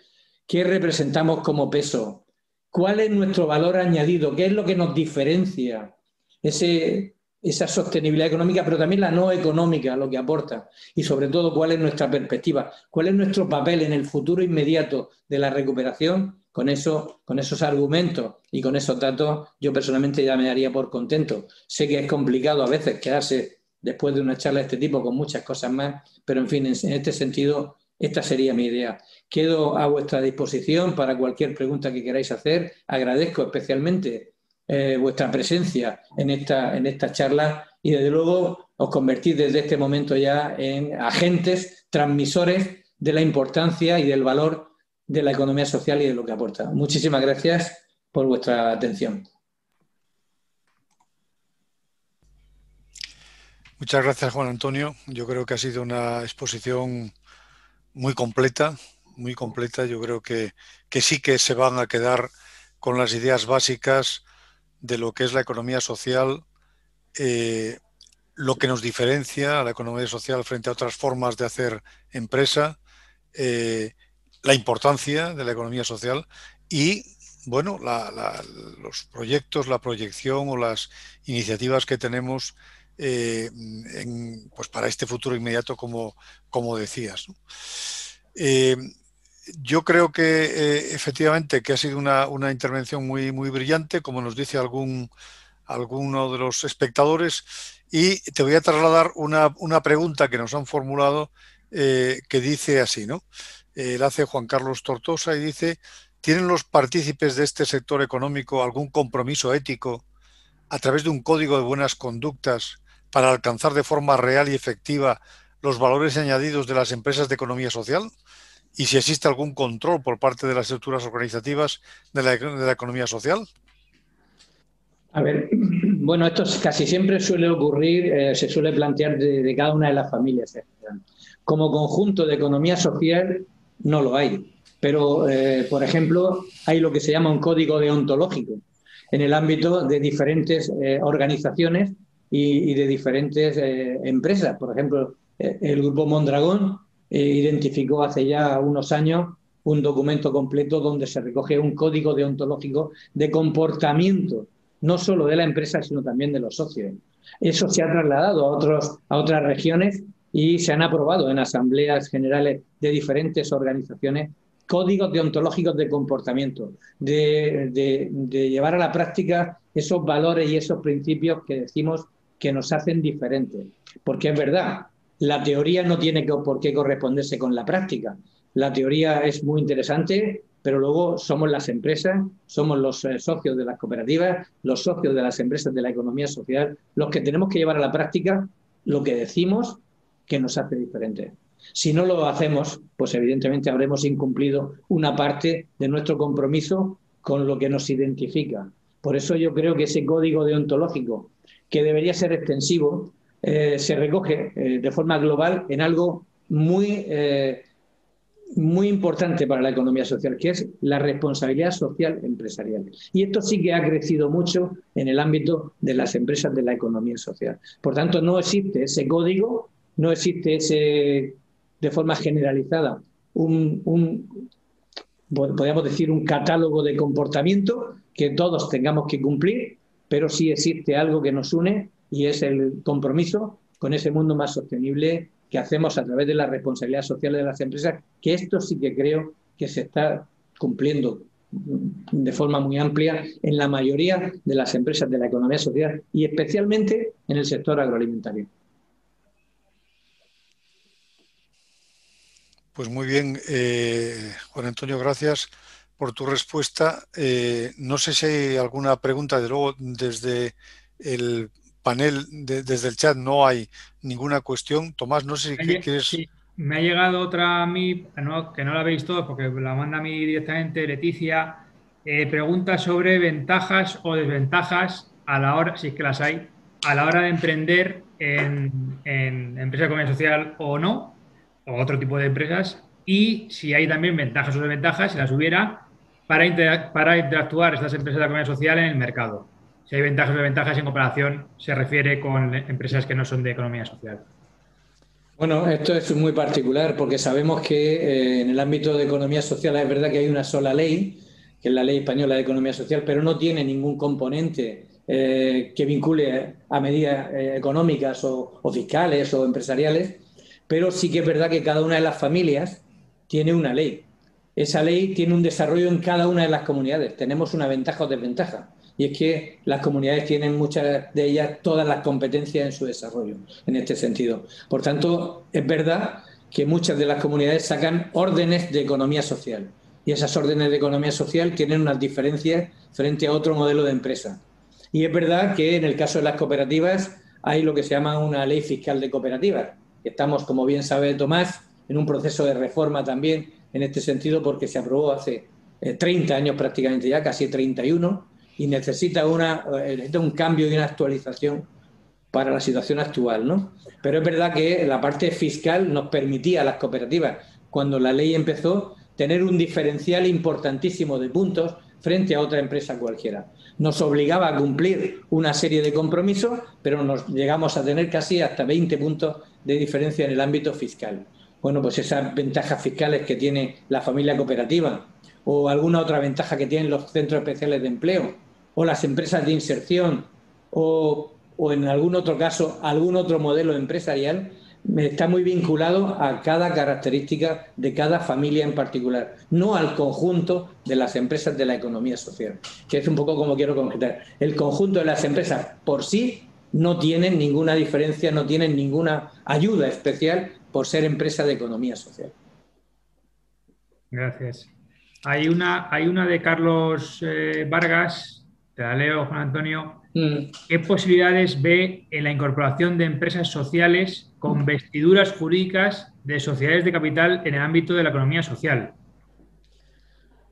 qué representamos como peso, cuál es nuestro valor añadido, qué es lo que nos diferencia, esa sostenibilidad económica, pero también la no económica, lo que aporta, y sobre todo cuál es nuestra perspectiva, cuál es nuestro papel en el futuro inmediato de la recuperación. Con esos argumentos y con esos datos, yo personalmente ya me daría por contento. Sé que es complicado a veces quedarse después de una charla de este tipo con muchas cosas más, pero en fin, en este sentido, esta sería mi idea. Quedo a vuestra disposición para cualquier pregunta que queráis hacer. Agradezco especialmente vuestra presencia en esta charla y desde luego os convertís desde este momento ya en agentes transmisores de la importancia y del valor de la economía social y de lo que aporta. Muchísimas gracias por vuestra atención. Muchas gracias, Juan Antonio. Yo creo que ha sido una exposición muy completa, muy completa. Yo creo que sí que se van a quedar con las ideas básicas de lo que es la economía social, lo que nos diferencia a la economía social frente a otras formas de hacer empresa, la importancia de la economía social y, bueno, los proyectos, la proyección o las iniciativas que tenemos pues para este futuro inmediato, como decías, ¿no? Yo creo que efectivamente que ha sido una intervención muy brillante, como nos dice alguno de los espectadores, y te voy a trasladar una pregunta que nos han formulado que dice así, ¿no? La hace Juan Carlos Tortosa y dice: ¿tienen los partícipes de este sector económico algún compromiso ético a través de un código de buenas conductas para alcanzar de forma real y efectiva los valores añadidos de las empresas de economía social? ¿Y si existe algún control por parte de las estructuras organizativas de la economía social? A ver, bueno, esto casi siempre suele ocurrir, se suele plantear de cada una de las familias. Como conjunto de economía social no lo hay, pero, por ejemplo, hay lo que se llama un código deontológico en el ámbito de diferentes organizaciones y de diferentes empresas. Por ejemplo, el Grupo Mondragón identificó hace ya unos años un documento completo donde se recoge un código deontológico de comportamiento no solo de la empresa, sino también de los socios. Eso se ha trasladado a otras regiones y se han aprobado en asambleas generales de diferentes organizaciones códigos deontológicos de comportamiento, de llevar a la práctica esos valores y esos principios que decimos que nos hacen diferentes. Porque es verdad, la teoría no tiene por qué corresponderse con la práctica. La teoría es muy interesante, pero luego somos las empresas, somos los socios de las cooperativas, los socios de las empresas de la economía social, los que tenemos que llevar a la práctica lo que decimos que nos hace diferentes. Si no lo hacemos, pues evidentemente habremos incumplido una parte de nuestro compromiso con lo que nos identifica. Por eso yo creo que ese código deontológico, que debería ser extensivo, se recoge de forma global en algo muy importante para la economía social, que es la responsabilidad social empresarial. Y esto sí que ha crecido mucho en el ámbito de las empresas de la economía social. Por tanto, no existe ese código, no existe ese, de forma generalizada, podríamos decir, un catálogo de comportamiento que todos tengamos que cumplir, pero sí existe algo que nos une y es el compromiso con ese mundo más sostenible que hacemos a través de la responsabilidad social de las empresas, que esto sí que creo que se está cumpliendo de forma muy amplia en la mayoría de las empresas de la economía social y especialmente en el sector agroalimentario. Pues muy bien, Juan Antonio, gracias por tu respuesta. No sé si hay alguna pregunta, de luego desde el panel, desde el chat no hay ninguna cuestión. Tomás, no sé si quieres... Sí, me ha llegado otra a mí, que no la veis todos porque la manda a mí directamente Leticia. Pregunta sobre ventajas o desventajas a la hora, si es que las hay, a la hora de emprender en empresa de economía social o no, o otro tipo de empresas, y si hay también ventajas o desventajas, si las hubiera, para interactuar estas empresas de economía social en el mercado. Si hay ventajas o desventajas en comparación, se refiere con empresas que no son de economía social. Bueno, esto es muy particular porque sabemos que en el ámbito de economía social es verdad que hay una sola ley, que es la Ley Española de Economía Social, pero no tiene ningún componente que vincule a medidas económicas o fiscales o empresariales, pero sí que es verdad que cada una de las familias tiene una ley. Esa ley tiene un desarrollo en cada una de las comunidades. Tenemos una ventaja o desventaja. Y es que las comunidades tienen muchas de ellas todas las competencias en su desarrollo, en este sentido. Por tanto, es verdad que muchas de las comunidades sacan órdenes de economía social. Y esas órdenes de economía social tienen unas diferencias frente a otro modelo de empresa. Y es verdad que en el caso de las cooperativas hay lo que se llama una ley fiscal de cooperativas. Estamos, como bien sabe Tomás, en un proceso de reforma también en este sentido porque se aprobó hace 30 años prácticamente ya, casi 31, y necesita un cambio y una actualización para la situación actual, ¿no? Pero es verdad que la parte fiscal nos permitía a las cooperativas, cuando la ley empezó, tener un diferencial importantísimo de puntos frente a otra empresa cualquiera. Nos obligaba a cumplir una serie de compromisos, pero nos llegamos a tener casi hasta 20 puntos de diferencia en el ámbito fiscal. Bueno, pues esas ventajas fiscales que tiene la familia cooperativa o alguna otra ventaja que tienen los centros especiales de empleo o las empresas de inserción o en algún otro caso algún otro modelo empresarial está muy vinculado a cada característica de cada familia en particular, no al conjunto de las empresas de la economía social, que es un poco como quiero concretar. El conjunto de las empresas por sí no tienen ninguna diferencia, no tienen ninguna ayuda especial por ser empresa de economía social. Gracias. Hay una de Carlos Vargas, te la leo, Juan Antonio. ¿Qué posibilidades ve en la incorporación de empresas sociales con vestiduras jurídicas de sociedades de capital en el ámbito de la economía social?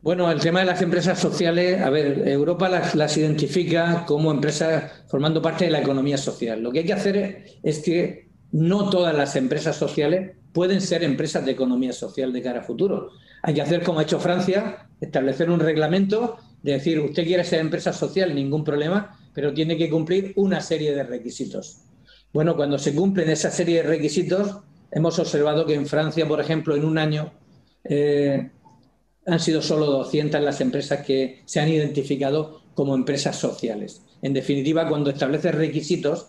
Bueno, el tema de las empresas sociales, a ver, Europa las identifica como empresas formando parte de la economía social. Lo que hay que hacer es que no todas las empresas sociales pueden ser empresas de economía social de cara a futuro. Hay que hacer como ha hecho Francia, establecer un reglamento de decir, usted quiere ser empresa social, ningún problema, pero tiene que cumplir una serie de requisitos. Bueno, cuando se cumplen esa serie de requisitos, hemos observado que en Francia, por ejemplo, en un año han sido solo 200 las empresas que se han identificado como empresas sociales. En definitiva, cuando estableces requisitos,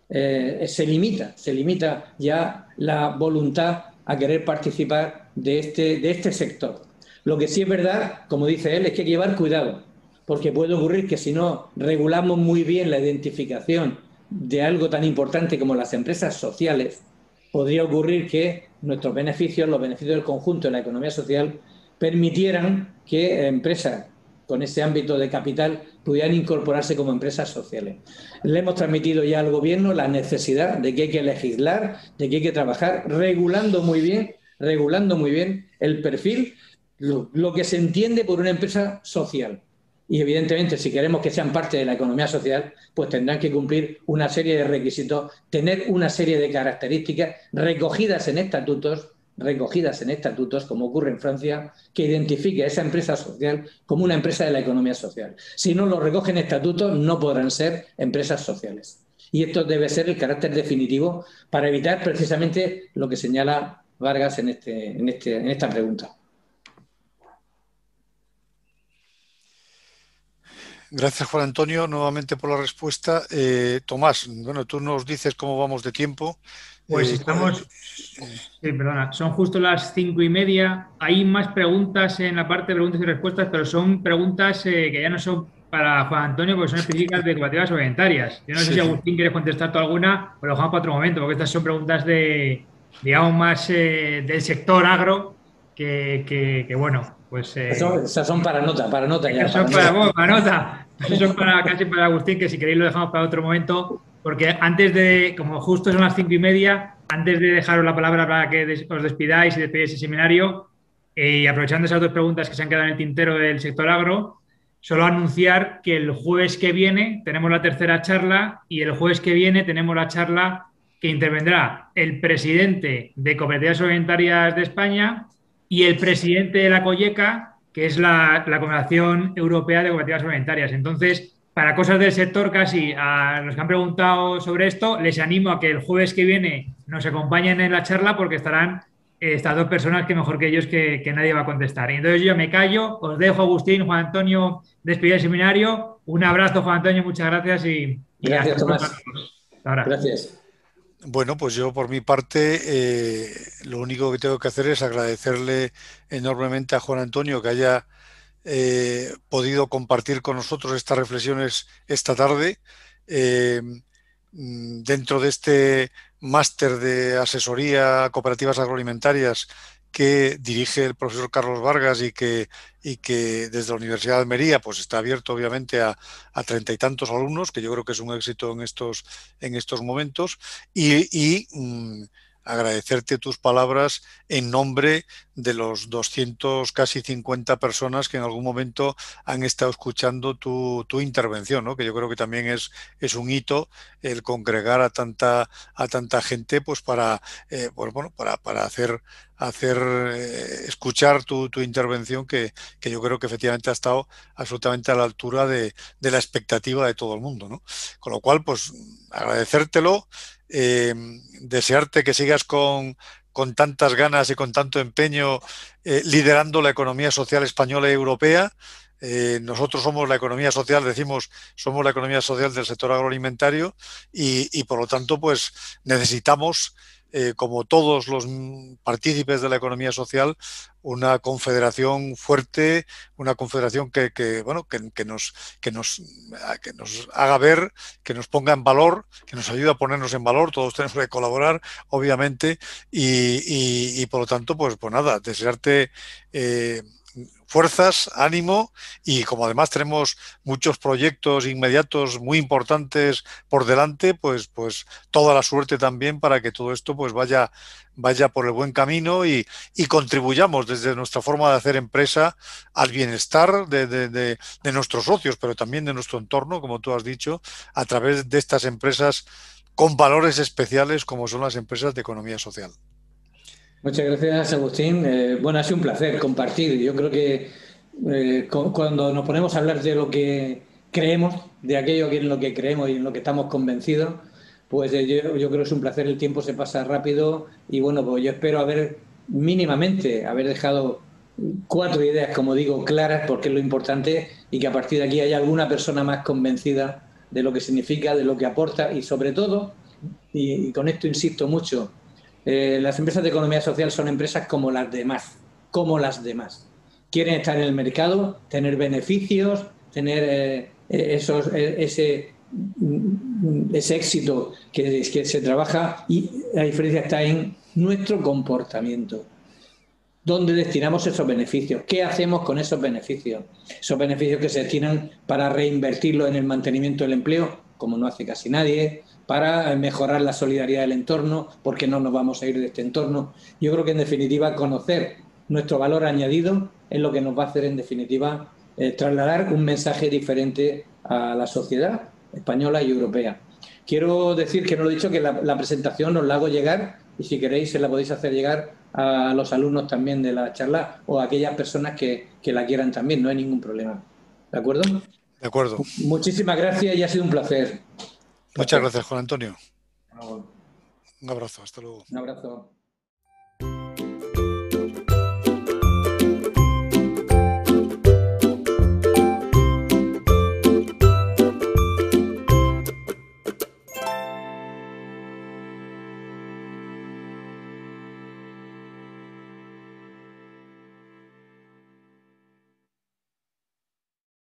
se limita ya la voluntad a querer participar de este sector. Lo que sí es verdad, como dice él, es que hay que llevar cuidado, porque puede ocurrir que si no regulamos muy bien la identificación de algo tan importante como las empresas sociales, podría ocurrir que nuestros beneficios, los beneficios del conjunto de la economía social, permitieran que empresas con ese ámbito de capital pudieran incorporarse como empresas sociales. Le hemos transmitido ya al Gobierno la necesidad de que hay que legislar, de que hay que trabajar regulando muy bien el perfil, lo que se entiende por una empresa social. Y evidentemente, si queremos que sean parte de la economía social, pues tendrán que cumplir una serie de requisitos, tener una serie de características recogidas en estatutos, como ocurre en Francia, que identifique a esa empresa social como una empresa de la economía social. Si no lo recogen estatutos, no podrán ser empresas sociales. Y esto debe ser el carácter definitivo para evitar precisamente lo que señala Vargas en esta pregunta. Gracias, Juan Antonio, nuevamente por la respuesta. Tomás, bueno, tú nos dices cómo vamos de tiempo. Pues estamos... Sí, perdona, son justo las 5:30. Hay más preguntas en la parte de preguntas y respuestas, pero son preguntas que ya no son para Juan Antonio, porque son específicas de cooperativas orientarias. Yo no sé si Agustín quieres contestar tú alguna, o lo dejamos para otro momento, porque estas son preguntas de, digamos, más del sector agro, que bueno, pues... Esas son para nota ya. Son para vos, para nota. Son casi para Agustín, que si queréis lo dejamos para otro momento, porque antes de, como justo son las 5:30, antes de dejaros la palabra para que os despidáis y despidáis el seminario, y aprovechando esas dos preguntas que se han quedado en el tintero del sector agro, solo anunciar que el jueves que viene tenemos la tercera charla y el jueves que viene tenemos la charla que intervendrá el presidente de Cooperativas Orientarias de España y el presidente de la COIECA, que es la Confederación Europea de Cooperativas Orientarias. Entonces, para cosas del sector, casi a los que han preguntado sobre esto, les animo a que el jueves que viene nos acompañen en la charla, porque estarán estas dos personas que mejor que ellos que nadie va a contestar. Y entonces yo me callo, os dejo, Agustín, Juan Antonio, despedir el seminario. Un abrazo, Juan Antonio, muchas gracias y gracias, Tomás. Hasta ahora. Gracias. Bueno, pues yo por mi parte lo único que tengo que hacer es agradecerle enormemente a Juan Antonio que haya podido compartir con nosotros estas reflexiones esta tarde dentro de este máster de asesoría a cooperativas agroalimentarias que dirige el profesor Carlos Vargas y que desde la Universidad de Almería pues está abierto obviamente a 30 y tantos alumnos, que yo creo que es un éxito en estos momentos, y agradecerte tus palabras en nombre de los 200, casi 50 personas que en algún momento han estado escuchando tu intervención, ¿no? Que yo creo que también es un hito el congregar a tanta gente pues para hacer escuchar tu intervención que yo creo que efectivamente ha estado absolutamente a la altura de la expectativa de todo el mundo, ¿no? Con lo cual, pues agradecértelo, desearte que sigas con tantas ganas y con tanto empeño liderando la economía social española y europea. Nosotros somos la economía social, somos la economía social del sector agroalimentario y por lo tanto pues necesitamos, como todos los partícipes de la economía social, una confederación fuerte, una confederación que nos haga ver, que nos ponga en valor, que nos ayude a ponernos en valor. Todos tenemos que colaborar, obviamente, y por lo tanto, pues nada, desearte fuerzas, ánimo, y como además tenemos muchos proyectos inmediatos muy importantes por delante, pues toda la suerte también para que todo esto pues vaya por el buen camino y contribuyamos desde nuestra forma de hacer empresa al bienestar de nuestros socios, pero también de nuestro entorno, como tú has dicho, a través de estas empresas con valores especiales como son las empresas de economía social. Muchas gracias, Agustín. Bueno, ha sido un placer compartir. Yo creo que cuando nos ponemos a hablar de lo que creemos, de aquello en lo que creemos y en lo que estamos convencidos, pues yo creo que es un placer. El tiempo se pasa rápido y bueno, pues yo espero haber dejado 4 ideas, como digo, claras, porque es lo importante, y que a partir de aquí haya alguna persona más convencida de lo que significa, de lo que aporta y sobre todo, y con esto insisto mucho, las empresas de economía social son empresas como las demás, como las demás. Quieren estar en el mercado, tener beneficios, tener ese éxito que se trabaja, y la diferencia está en nuestro comportamiento. ¿Dónde destinamos esos beneficios? ¿Qué hacemos con esos beneficios? Esos beneficios que se destinan para reinvertirlos en el mantenimiento del empleo, como no hace casi nadie, para mejorar la solidaridad del entorno, porque no nos vamos a ir de este entorno. Yo creo que, en definitiva, conocer nuestro valor añadido es lo que nos va a hacer, en definitiva, trasladar un mensaje diferente a la sociedad española y europea. Quiero decir, que no lo he dicho, que la presentación os la hago llegar, y si queréis se la podéis hacer llegar a los alumnos también de la charla, o a aquellas personas que la quieran también, no hay ningún problema. ¿De acuerdo? De acuerdo. Muchísimas gracias y ha sido un placer. Muchas gracias, Juan Antonio. Un Un abrazo, hasta luego. abrazo.